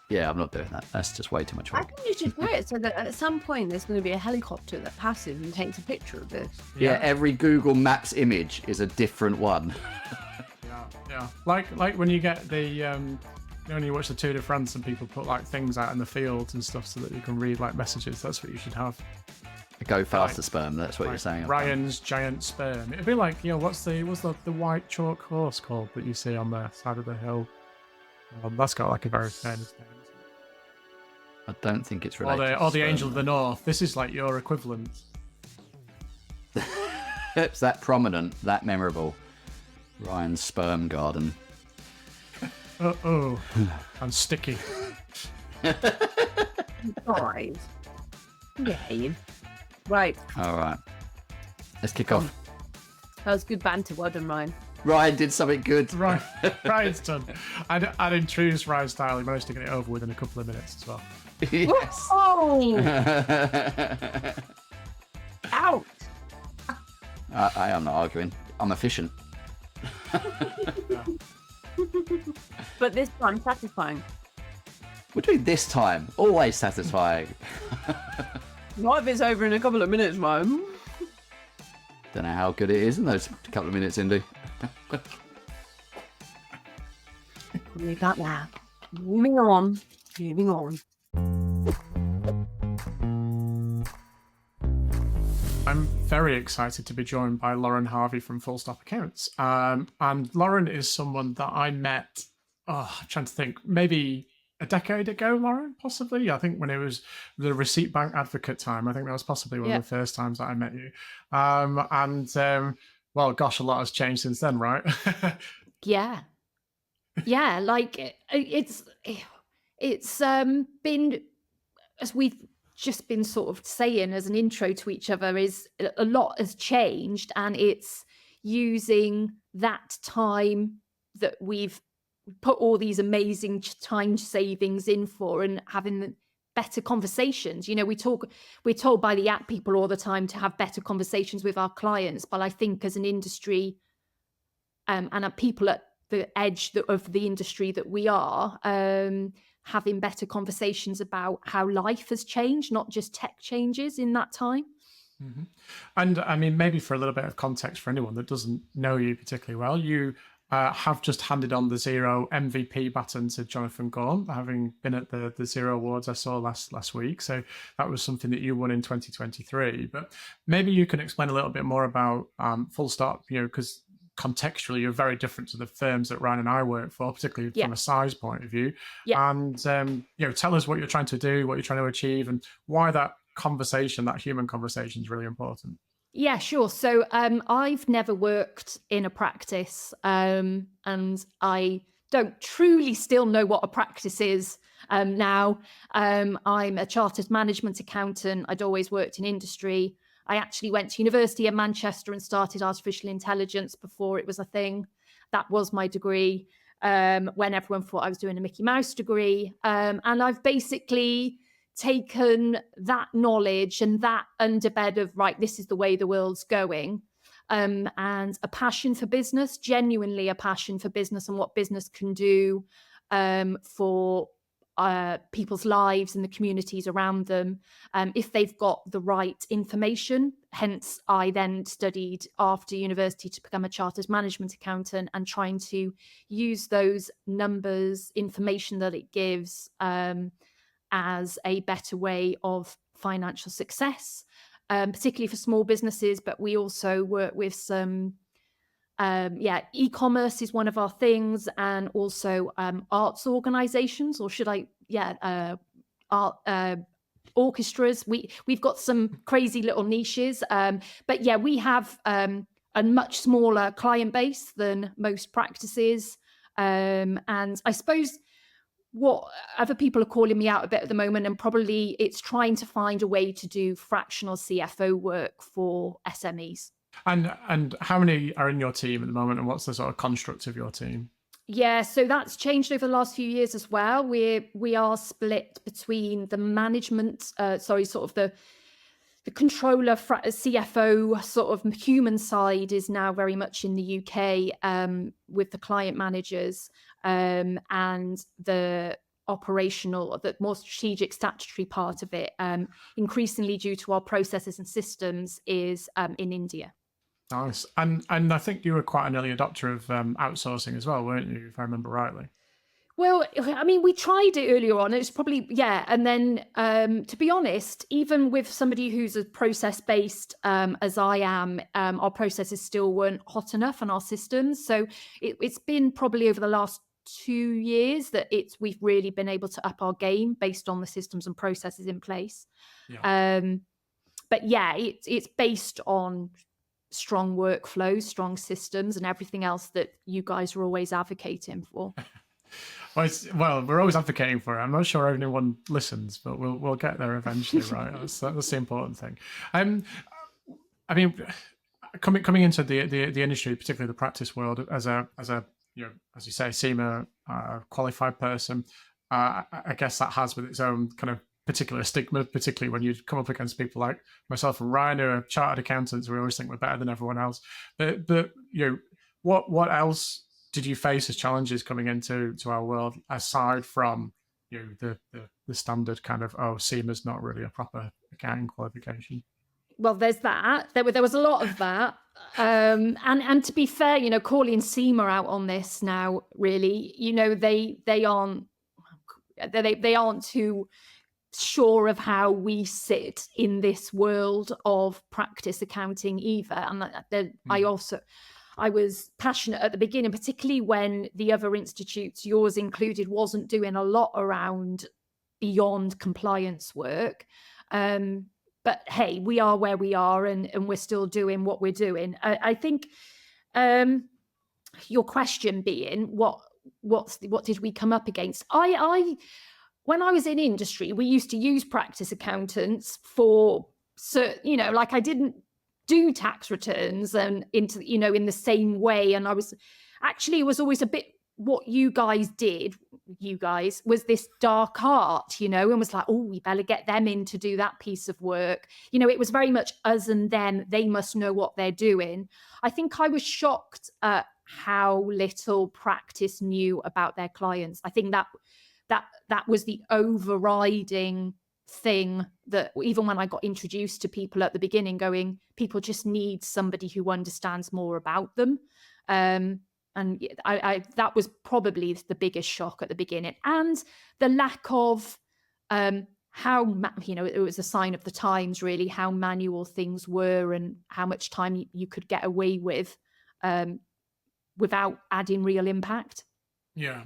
Yeah, I'm not doing that. That's just way too much work. I think you should do it so that at some point there's going to be a helicopter that passes and takes a picture of this. Yeah, every Google Maps image is a different one. Yeah. Like when you get the... when you watch the Tour de France and people put like things out in the fields and stuff so that you can read like messages, that's what you should have. Go faster sperm, that's what you're saying. Ryan's giant sperm. It'd be like, what's the white chalk horse called that you see on the side of the hill? That's got like a very famous name. I don't think it's Or related. the to Angel sperm, of the North. This is like your equivalent. It's that prominent, that memorable. Ryan's sperm garden. Oh, I'm sticky. Guys, behave. Right, All right. Let's kick off. that was good banter. Well done, Ryan. Ryan did something good. Right, Ryan's done. And in true Ryan style, he managed to get it over with in a couple of minutes as well. Yes. Oh, out. I am not arguing. I'm efficient. But this time, satisfying. We're doing this time. Always satisfying. Not if it's over in a couple of minutes, Ryan. Don't know how good it is in those couple of minutes, Indy. Leave that there. Moving on. Moving on. I'm very excited to be joined by Lauren Harvey from Full Stop Accounts. And Lauren is someone that I met, I'm trying to think, maybe a decade ago, Lauren, possibly. I think when it was the Receipt Bank Advocate time, I think that was possibly one of the first times that I met you. Well, gosh, a lot has changed since then, right? Yeah. Yeah, like it's been, as we've just been sort of saying as an intro to each other, is a lot has changed, and it's using that time that we've put all these amazing time savings in for and having better conversations. You know, we're told by the app people all the time to have better conversations with our clients, but I think as an industry and people at the edge of the industry that we are, having better conversations about how life has changed, not just tech changes in that time. Mm-hmm. And I mean, maybe for a little bit of context for anyone that doesn't know you particularly well, you have just handed on the Xero MVP baton to Jonathan Gorn, having been at the Xero Awards I saw last week. So that was something that you won in 2023. But maybe you can explain a little bit more about Full Stop, you know, because contextually you're very different to the firms that Ryan and I work for, particularly from a size point of view. And you know, tell us what you're trying to do, what you're trying to achieve, and why that conversation, that human conversation, is really important. Yeah, sure. So I've never worked in a practice, and I don't truly still know what a practice is now. I'm a chartered management accountant. I'd always worked in industry. I actually went to university in Manchester and started artificial intelligence before it was a thing. That was my degree, when everyone thought I was doing a Mickey Mouse degree. And I've basically taken that knowledge and that underbed of, right, this is the way the world's going, and a passion for business, genuinely a passion for business and what business can do for people's lives and the communities around them, if they've got the right information. Hence, I then studied after university to become a chartered management accountant and trying to use those numbers, information that it gives, as a better way of financial success, particularly for small businesses. But we also work with some, e-commerce is one of our things, and also arts organizations, or should I, art orchestras. We've got some crazy little niches, but yeah, we have a much smaller client base than most practices, and I suppose what other people are calling me out a bit at the moment, and probably it's trying to find a way to do fractional CFO work for SMEs. And how many are in your team at the moment, and what's the sort of construct of your team? Yeah, so that's changed over the last few years as well. We are split between the management, sort of the controller, CFO, sort of human side is now very much in the UK, with the client managers, and the operational, the more strategic statutory part of it, increasingly due to our processes and systems, is in India. Nice. And I think you were quite an early adopter of outsourcing as well, weren't you, if I remember rightly? Well, I mean, we tried it earlier on. It's probably, and then to be honest, even with somebody who's a process-based, as I am, our processes still weren't hot enough on our systems. So it's been probably over the last 2 years that we've really been able to up our game based on the systems and processes in place. Yeah. But yeah, it's based on strong workflows, strong systems, and everything else that you guys are always advocating for. Well, we're always advocating for it. I'm not sure anyone listens, but we'll get there eventually, right? That's the important thing. I mean, coming into the industry, particularly the practice world, as a as you say, SEMA qualified person, I guess that has with its own kind of particular stigma, particularly when you come up against people like myself and Ryan, who are chartered accountants. We always think we're better than everyone else. But what else did you face as challenges coming into our world, aside from the standard kind of, SEMA's not really a proper accounting qualification? Well, there's that. There was a lot of that. And to be fair, calling SEMA out on this now, really, they aren't too sure of how we sit in this world of practice accounting either. And I was passionate at the beginning, particularly when the other institutes, yours included, wasn't doing a lot around beyond compliance work. But hey, we are where we are, and we're still doing what we're doing. I think your question being, what did we come up against? When I was in industry, we used to use practice accountants for, like I didn't do tax returns and in the same way. And it was always a bit what you guys was this dark art, and was like, oh, we better get them in to do that piece of work. It was very much us and them. They must know what they're doing. I think I was shocked at how little practice knew about their clients. I think that was the overriding thing, that even when I got introduced to people at the beginning, going, people just need somebody who understands more about them. And that was probably the biggest shock at the beginning, and the lack of how it was a sign of the times, really, how manual things were and how much time you could get away with without adding real impact. Yeah.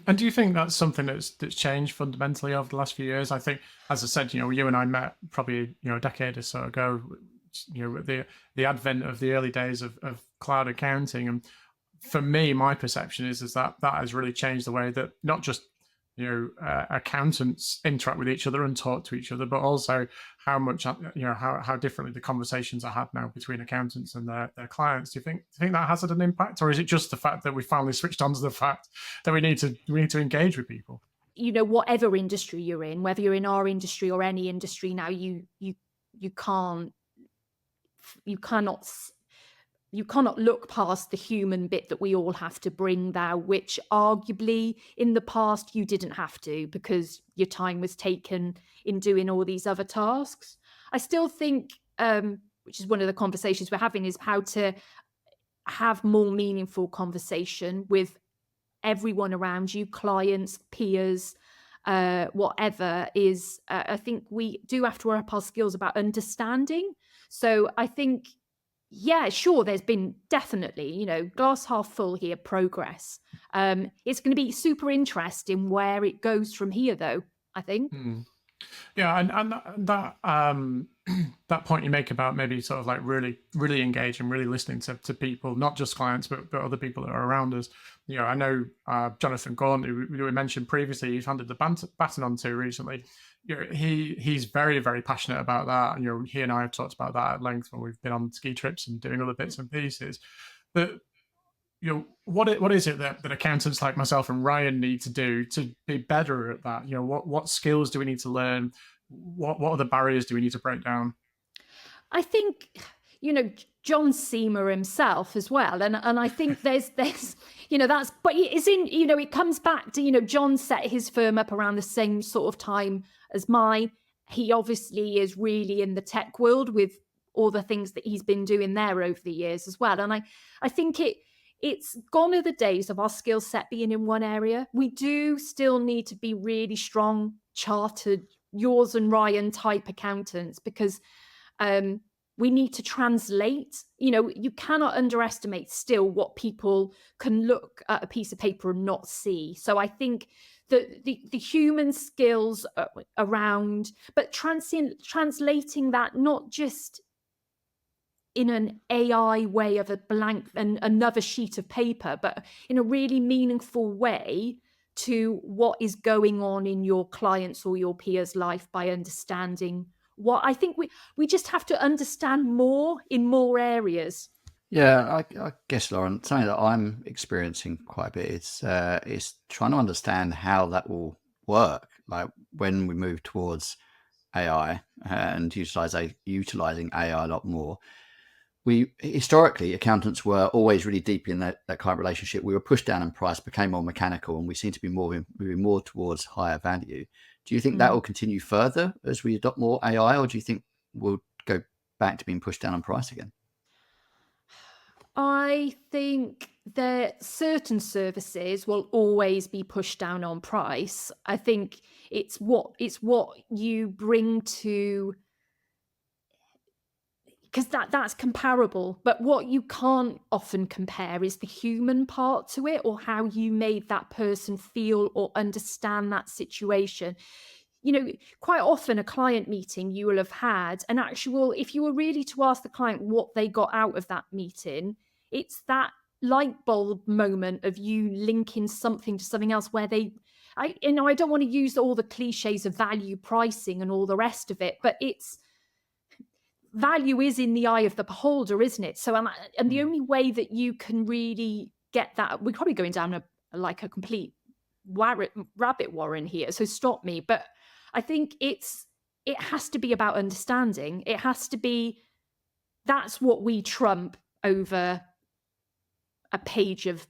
And do you think that's something that's changed fundamentally over the last few years? I think, as I said, you and I met probably a decade or so ago, with the advent of the early days of cloud accounting. And for me, my perception is that has really changed the way that not just accountants interact with each other and talk to each other, but also how much how differently the conversations are had now between accountants and their clients. Do you think that has had an impact, or is it just the fact that we finally switched on to the fact that we need to engage with people? Whatever industry you're in, whether you're in our industry or any industry now, you cannot look past the human bit that we all have to bring there, which arguably in the past you didn't have to, because your time was taken in doing all these other tasks. I still think, which is one of the conversations we're having, is how to have more meaningful conversation with everyone around you, clients, peers, whatever is. I think we do have to up our skills about understanding. So I think, yeah, sure, there's been definitely, glass half full here, progress. It's going to be super interesting where it goes from here, though, I think. Yeah, and that that point you make about maybe sort of like really, really engaging, really listening to people, not just clients, but other people that are around us. I know Jonathan Gaunt, who we mentioned previously, you've handed the baton on to recently. He's very, very passionate about that. And, he and I have talked about that at length when we've been on ski trips and doing other bits and pieces. But, what is it that accountants like myself and Ryan need to do to be better at that? What skills do we need to learn? What are the barriers do we need to break down? I think, John SEMA himself as well. And I think there's that's, but it's in, it comes back to, John set his firm up around the same sort of time as mine. He obviously is really in the tech world with all the things that he's been doing there over the years as well. And I think it's gone are the days of our skill set being in one area. We do still need to be really strong, chartered, yours and Ryan type accountants, because we need to translate. You cannot underestimate still what people can look at a piece of paper and not see. So I think that the human skills around, but translating that not just in an AI way of a blank and another sheet of paper, but in a really meaningful way to what is going on in your client's or your peers' life by understanding what I think we just have to understand more in more areas. Yeah, I guess, Lauren, something that I'm experiencing quite a bit is trying to understand how that will work. Like when we move towards AI and utilizing AI a lot more, we historically, accountants were always really deep in that client relationship. We were pushed down in price, became more mechanical, and we seem to be moving more towards higher value. Do you think that will continue further as we adopt more AI, or do you think we'll go back to being pushed down on price again? I think that certain services will always be pushed down on price. I think it's what you bring to, because that's comparable, but what you can't often compare is the human part to it, or how you made that person feel or understand that situation. Quite often a client meeting you will have had an actual, if you were really to ask the client what they got out of that meeting, it's that light bulb moment of you linking something to something else where I don't want to use all the cliches of value pricing and all the rest of it, but it's value is in the eye of the beholder, isn't it? So and the only way that you can really get that, we're probably going down a complete rabbit warren here, so stop me, but I think it has to be about understanding. It has to be, that's what we trump over a page of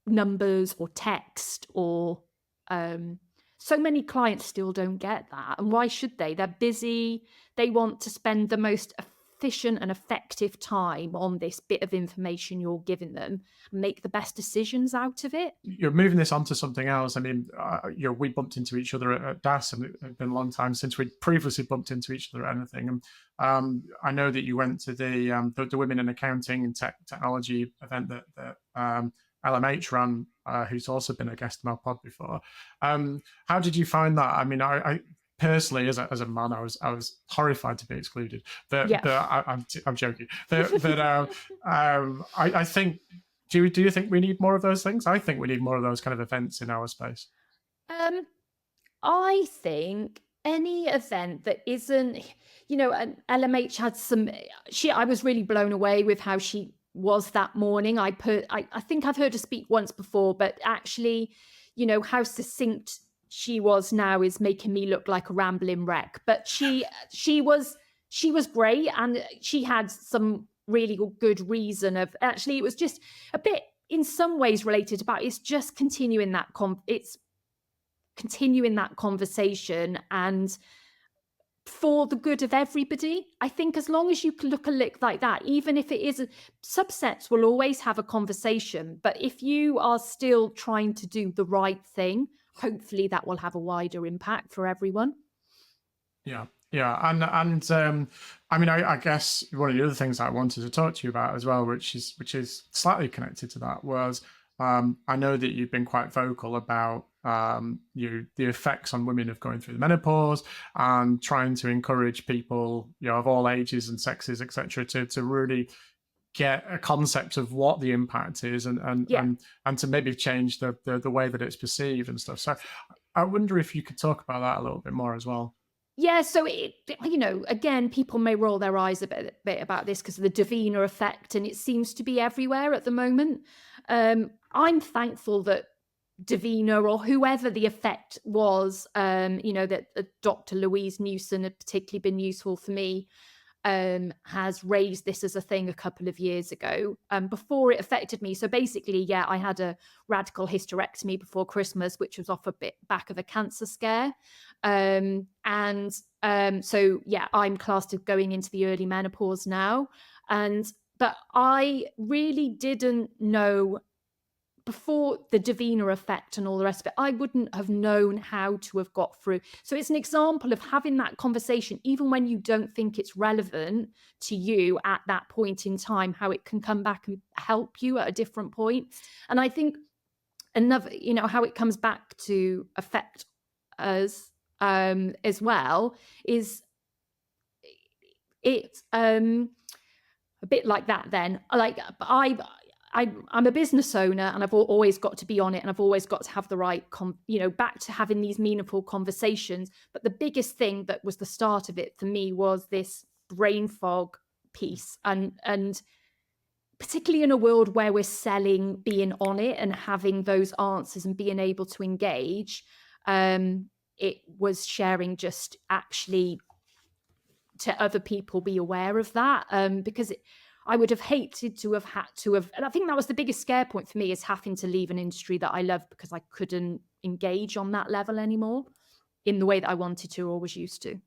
numbers or text or so many clients still don't get that. And why should they? They're busy. They want to spend the most efficient and effective time on this bit of information you're giving them, make the best decisions out of it. You're moving this onto something else. I mean, we bumped into each other at DAS, and it's been a long time since we'd previously bumped into each other at anything. And I know that you went to the Women in Accounting and Technology event that LMH ran, who's also been a guest on our pod before. How did you find that? I mean, I personally, as a man, I was horrified to be excluded. But I'm joking. But I think. Do you think we need more of those things? I think we need more of those kind of events in our space. I think any event that isn't, and LMH had some. I was really blown away with how she was that morning. I think I've heard her speak once before, but actually, how succinct she was now is making me look like a rambling wreck. But she was great, and she had some really good reason of, actually it was just a bit in some ways related about, it's just continuing that conversation and for the good of everybody. I think as long as you can look a lick like that, even if it is subsets will always have a conversation, but if you are still trying to do the right thing, hopefully that will have a wider impact for everyone. Yeah, and I mean, I guess one of the other things I wanted to talk to you about as well, which is slightly connected to that, was I know that you've been quite vocal about the effects on women of going through the menopause and trying to encourage people, of all ages and sexes, etc., to really get a concept of what the impact is and to maybe change the way that it's perceived and stuff. So I wonder if you could talk about that a little bit more as well. Yeah, so again, people may roll their eyes a bit about this because of the Davina effect, and it seems to be everywhere at the moment. I'm thankful that Davina, or whoever the effect was, that Dr. Louise Newson had particularly been useful for me, has raised this as a thing a couple of years ago, before it affected me. So basically, I had a radical hysterectomy before Christmas, which was off a bit back of a cancer scare. So I'm classed as going into the early menopause now. But I really didn't know before the Davina effect and all the rest of it, I wouldn't have known how to have got through. So it's an example of having that conversation, even when you don't think it's relevant to you at that point in time, how it can come back and help you at a different point. And I think another, how it comes back to affect us as well is it's a bit like that then. Like I'm a business owner, and I've always got to be on it, and I've always got to have the right, back to having these meaningful conversations. But the biggest thing that was the start of it for me was this brain fog piece, and particularly in a world where we're selling, being on it and having those answers and being able to engage. It was sharing just actually to other people be aware of that, because I would have hated to have had to have, and I think that was the biggest scare point for me, is having to leave an industry that I love because I couldn't engage on that level anymore in the way that I wanted to or was used to.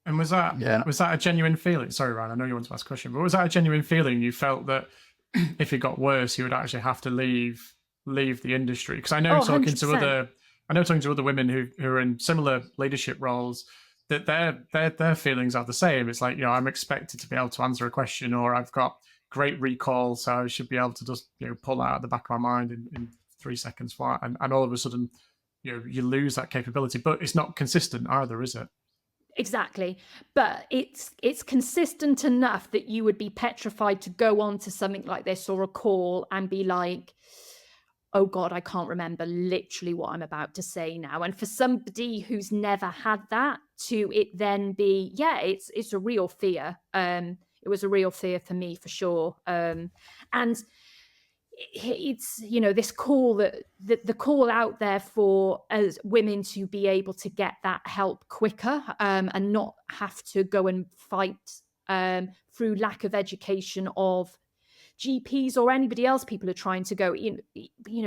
And was that a genuine feeling? Sorry, Ryan, I know you want to ask a question, but was that a genuine feeling you felt that if it got worse, you would actually have to leave the industry? Because I know talking to other women who are in similar leadership roles, that their feelings are the same. It's like, I'm expected to be able to answer a question, or I've got great recall, so I should be able to just pull that out of the back of my mind in 3 seconds flat, and all of a sudden you lose that capability. But it's not consistent either, is it? Exactly. But it's consistent enough that you would be petrified to go on to something like this or a call and be like, oh God, I can't remember literally what I'm about to say now. And for somebody who's never had that, to it then be, it's a real fear. It was a real fear for me, for sure. And it's, this call that the call out there for as women to be able to get that help quicker, and not have to go and fight through lack of education of GPs or anybody else. People are trying to go,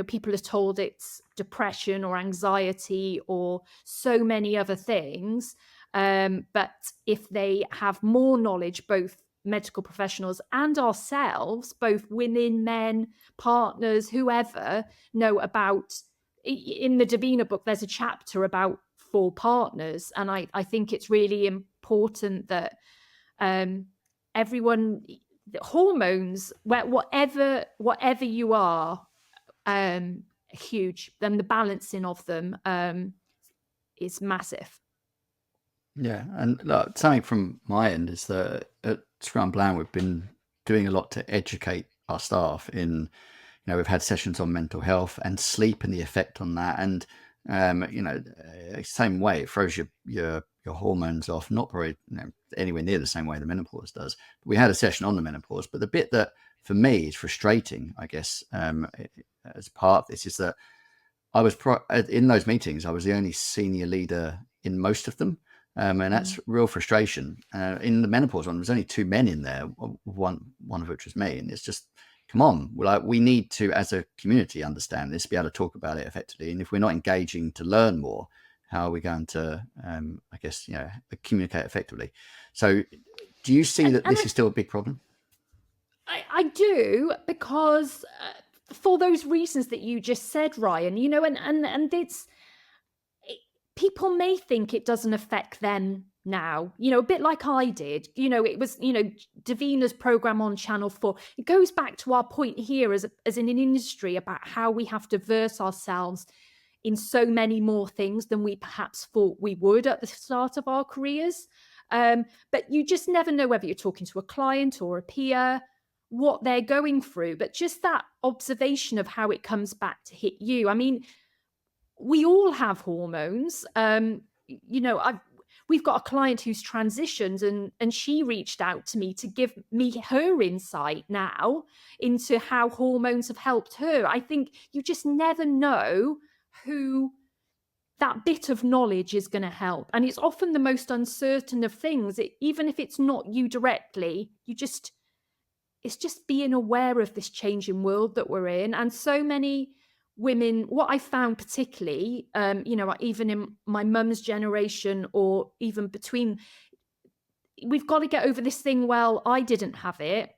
people are told it's depression or anxiety or so many other things. But if they have more knowledge, both medical professionals and ourselves, both women, men, partners, whoever, know about, in the Davina book, there's a chapter about 4 partners. And I think it's really important that everyone, the hormones, whatever you are, huge. Then the balancing of them is massive. Yeah, and look, something from my end is that at Scrum Bland we've been doing a lot to educate our staff in, we've had sessions on mental health and sleep and the effect on that, and same way it throws your hormones off, not probably anywhere near the same way the menopause does. But we had a session on the menopause, but the bit that for me is frustrating, I guess, as part of this, is that I was in those meetings, I was the only senior leader in most of them. And that's real frustration. In the menopause one, there was only 2 men in there, one of which was me. And it's just, come on, we need to, as a community, understand this, be able to talk about it effectively. And if we're not engaging to learn more, how are we going to, communicate effectively? So do you see that this is still a big problem? I do, because for those reasons that you just said, Ryan, and it's, people may think it doesn't affect them now, a bit like I did. It was, Davina's program on Channel 4. It goes back to our point here as in an industry about how we have to verse ourselves in so many more things than we perhaps thought we would at the start of our careers. But you just never know whether you're talking to a client or a peer, what they're going through. But just that observation of how it comes back to hit you. I mean, we all have hormones. We've got a client who's transitioned, and she reached out to me to give me her insight now into how hormones have helped her. I think you just never know who that bit of knowledge is going to help. And it's often the most uncertain of things. Even if it's not you directly, it's just being aware of this changing world that we're in. And so many women, what I found particularly, even in my mum's generation, or even between, we've got to get over this thing. Well, I didn't have it,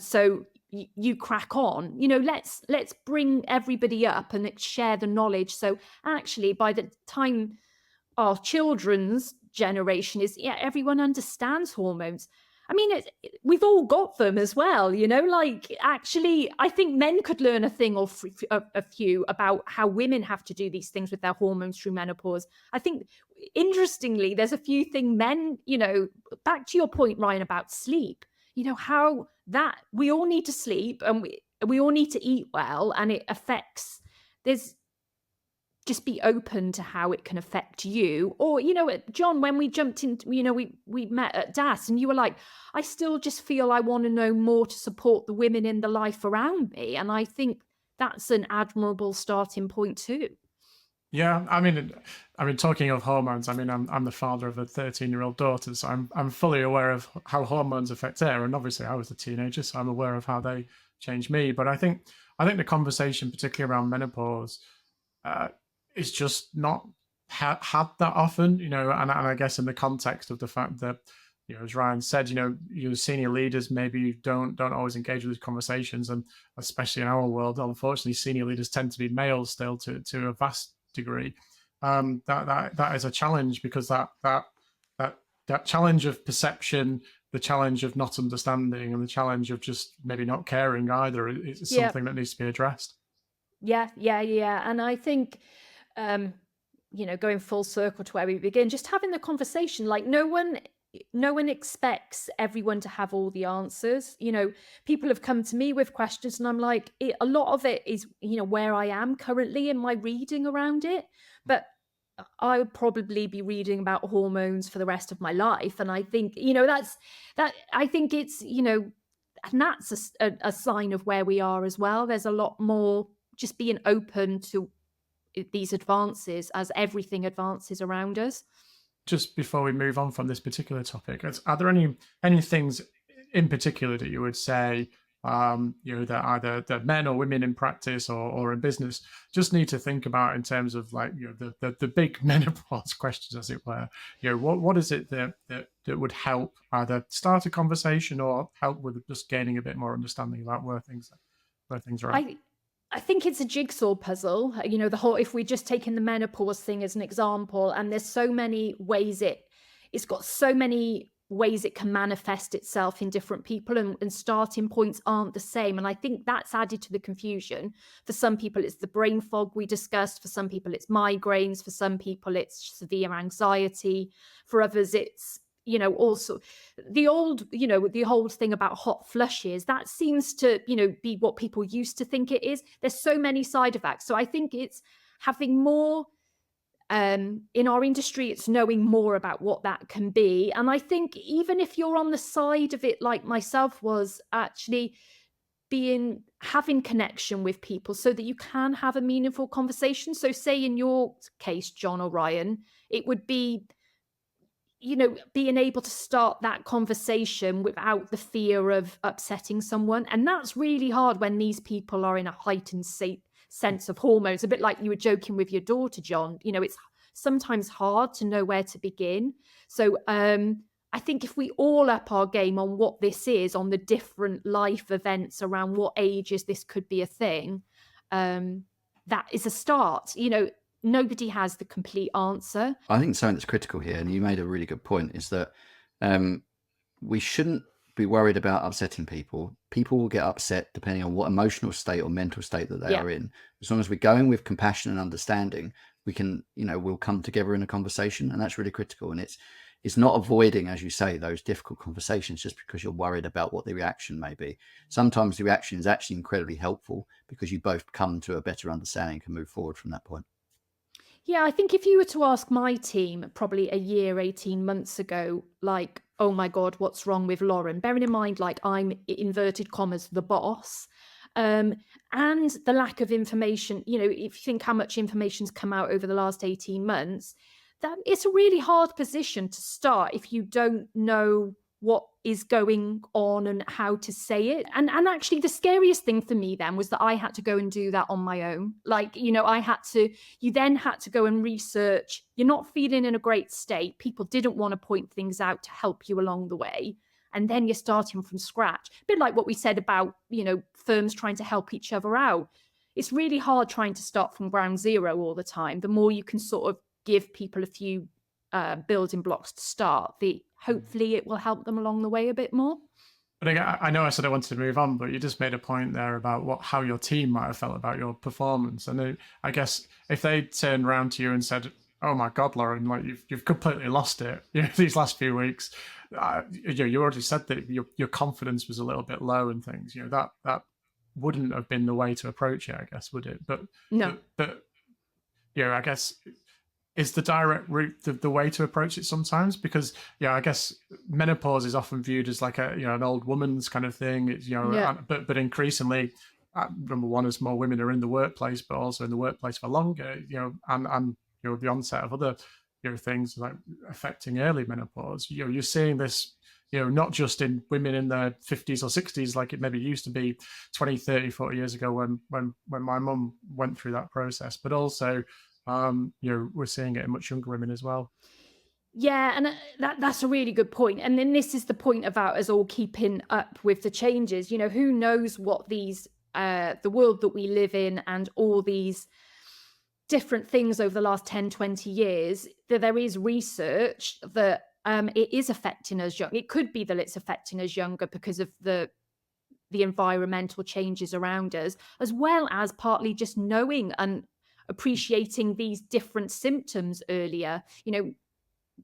so you crack on. You know, let's bring everybody up and share the knowledge. So actually, by the time our children's generation is, everyone understands hormones. I mean, we've all got them as well, you know, like actually, I think men could learn a thing or a few about how women have to do these things with their hormones through menopause. I think, interestingly, there's a few things men, you know, back to your point, Ryan, about sleep, you know, how that we all need to sleep and we all need to eat well, and it affects, just be open to how it can affect you. Or, you know, John, when we jumped in, you know, we met at DAS and you were like, I still just feel I want to know more to support the women in the life around me. And I think that's an admirable starting point too. Yeah, I mean, talking of hormones, I mean, I'm the father of a 13-year-old daughter, so I'm fully aware of how hormones affect her. And obviously, I was a teenager, so I'm aware of how they change me. But I think the conversation, particularly around menopause, is just not had that often, you know, and I guess in the context of the fact that, you know, as Ryan said, you know, your senior leaders maybe don't always engage with these conversations, and especially in our world, unfortunately, senior leaders tend to be males still to a vast degree. That is a challenge, because that challenge of perception, the challenge of not understanding, and the challenge of just maybe not caring either is something that needs to be addressed. Yeah. And I think, you know, going full circle to where we begin, just having the conversation, like no one expects everyone to have all the answers. You know, people have come to me with questions and I'm like, a lot of it is, you know, where I am currently in my reading around it, but I would probably be reading about hormones for the rest of my life. And I think, you know, I think it's, you know, and that's a sign of where we are as well. There's a lot more just being open to these advances as everything advances around us. Just before we move on from this particular topic, are there any things in particular that you would say, you know, that either that men or women in practice or in business just need to think about in terms of, like, you know, the big menopause questions, as it were? You know, what is it that would help either start a conversation or help with just gaining a bit more understanding about where things are at? I think it's a jigsaw puzzle, you know, if we're just taking the menopause thing as an example, and there's so many ways it's got so many ways it can manifest itself in different people, and starting points aren't the same. And I think that's added to the confusion. For some people, it's the brain fog we discussed. For some people, it's migraines. For some people, it's severe anxiety. For others, it's, you know, also the old thing about hot flushes, that seems to, you know, be what people used to think it is. There's so many side effects. So I think it's having more, in our industry, it's knowing more about what that can be. And I think even if you're on the side of it, like myself was, actually having connection with people so that you can have a meaningful conversation. So say in your case, John or Ryan, it would be, you know, being able to start that conversation without the fear of upsetting someone. And that's really hard when these people are in a heightened sense of hormones, a bit like you were joking with your daughter, John. You know, it's sometimes hard to know where to begin. So I think if we all up our game on what this is, on the different life events around what ages this could be a thing, that is a start. You know, nobody has the complete answer. I think something that's critical here, and you made a really good point, is that we shouldn't be worried about upsetting people. People will get upset depending on what emotional state or mental state that they are in. As long as we're going with compassion and understanding, we can, you know, we'll come together in a conversation, and that's really critical. And it's not avoiding, as you say, those difficult conversations just because you're worried about what the reaction may be. Sometimes the reaction is actually incredibly helpful because you both come to a better understanding and can move forward from that point. Yeah, I think if you were to ask my team probably a year, 18 months ago, like, oh my God, what's wrong with Lauren? Bearing in mind, like, I'm, inverted commas, the boss, and the lack of information, you know, if you think how much information's come out over the last 18 months, that it's a really hard position to start if you don't know what is going on and how to say it. And actually the scariest thing for me then was that I had to go and do that on my own. Like, you know, you then had to go and research. You're not feeling in a great state. People didn't want to point things out to help you along the way. and then you're starting from scratch. A bit like what we said about, firms trying to help each other out. It's really hard trying to start from ground zero all the time. The more you can sort of give people a few building blocks to start, hopefully it will help them along the way a bit more. But I know I said I wanted to move on, but you just made a point there about how your team might have felt about your performance. And I guess if they turned around to you and said, "Oh my God, Lauren, like you've completely lost it, these last few weeks," you already said that your confidence was a little bit low and things. That wouldn't have been the way to approach it, I guess, would it? But no. But I guess. Is the direct route the way to approach it sometimes? Because I guess menopause is often viewed as like an old woman's kind of thing. It's but increasingly, number one, as more women are in the workplace, but also in the workplace for longer, and the onset of other things like affecting early menopause. You're seeing this, not just in women in their 50s or 60s, like it maybe used to be 20, 30, 40 years ago when my mum went through that process, but also we're seeing it in much younger women as well. Yeah, and that's a really good point. And then this is the point about us all keeping up with the changes. Who knows what these the world that we live in and all these different things over the last 10, 20 years, that there is research that it is affecting us young. It could be that it's affecting us younger because of the environmental changes around us, as well as partly just knowing and appreciating these different symptoms earlier.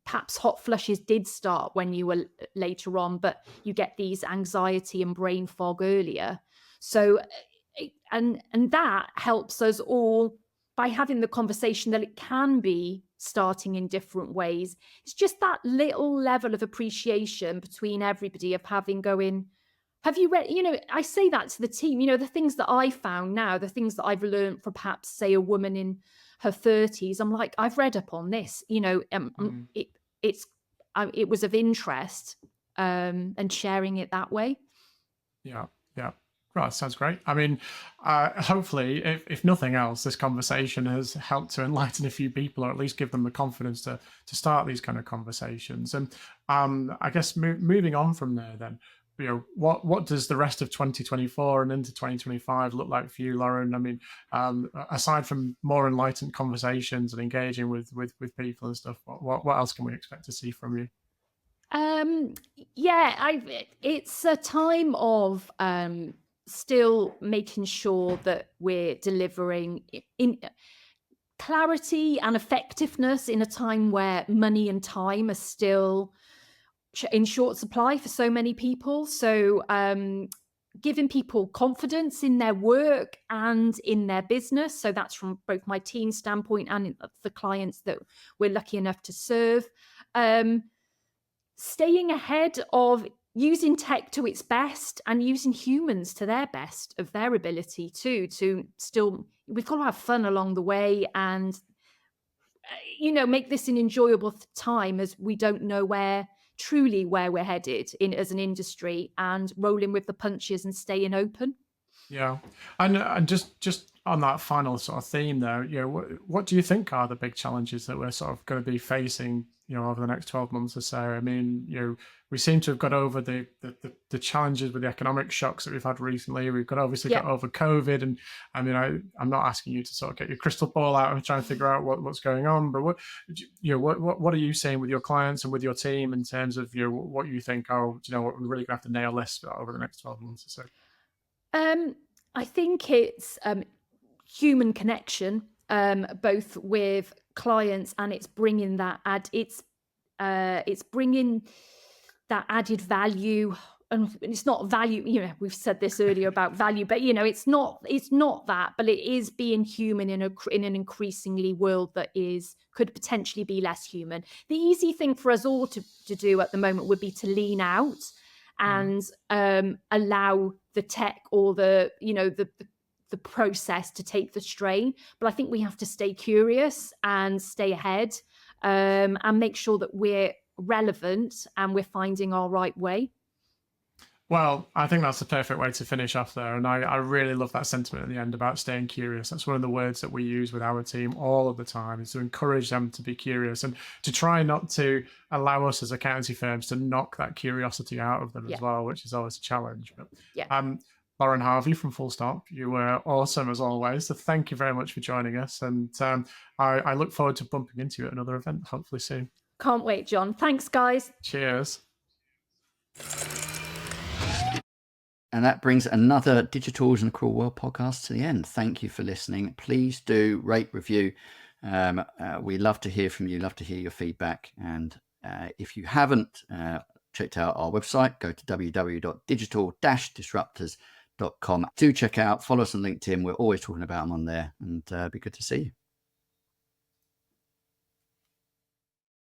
Perhaps hot flushes did start when you were later on, but you get these anxiety and brain fog earlier. So, and that helps us all by having the conversation that it can be starting in different ways. It's just that little level of appreciation between everybody of going, have you read, I say that to the team, the things that I found now, the things that I've learned from perhaps, say, a woman in her 30s, I'm like, I've read up on this, it was of interest, and sharing it that way. Yeah. Right, sounds great. I mean, hopefully, if nothing else, this conversation has helped to enlighten a few people, or at least give them the confidence to start these kind of conversations. And I guess moving on from there then, what does the rest of 2024 and into 2025 look like for you, Lauren? I mean, aside from more enlightened conversations and engaging with people and stuff, what else can we expect to see from you? It's a time of still making sure that we're delivering in clarity and effectiveness in a time where money and time are still in short supply for so many people. So giving people confidence in their work and in their business. So that's from both my team standpoint and the clients that we're lucky enough to serve. Staying ahead of using tech to its best and using humans to their best of their ability too, to still, we've got to have fun along the way and, make this an enjoyable time, as we don't know where we're headed in as an industry, and rolling with the punches and staying open. Yeah. And just on that final sort of theme there, what do you think are the big challenges that we're sort of going to be facing, over the next 12 months or so? I mean, we seem to have got over the challenges with the economic shocks that we've had recently. We've got over COVID. And I mean, I'm not asking you to sort of get your crystal ball out and try and figure out what's going on, but what are you saying with your clients and with your team in terms of, what you think, what we're really gonna have to nail this over the next 12 months or so? I think it's human connection, both with clients, and it's bringing that added value. And it's not value, we've said this earlier about value, but it's not that, but it is being human in an increasingly world that could potentially be less human. The easy thing for us all to do at the moment would be to lean out and allow the tech or the process to take the strain. But I think we have to stay curious and stay ahead, and make sure that we're relevant and we're finding our right way. Well, I think that's the perfect way to finish off there. And I really love that sentiment at the end about staying curious. That's one of the words that we use with our team all of the time, is to encourage them to be curious and to try not to allow us as accountancy firms to knock that curiosity out of them as well, which is always a challenge. But Lauren Harvey from Full Stop, you were awesome as always. So thank you very much for joining us. And I look forward to bumping into you at another event, hopefully soon. Can't wait, John. Thanks, guys. Cheers. And that brings another Digitals in a Cruel World podcast to the end. Thank you for listening. Please do rate, review. We love to hear from you, love to hear your feedback. And if you haven't checked out our website, go to www.digital-disruptors.com. Do check out, follow us on LinkedIn. We're always talking about them on there, and be good to see you.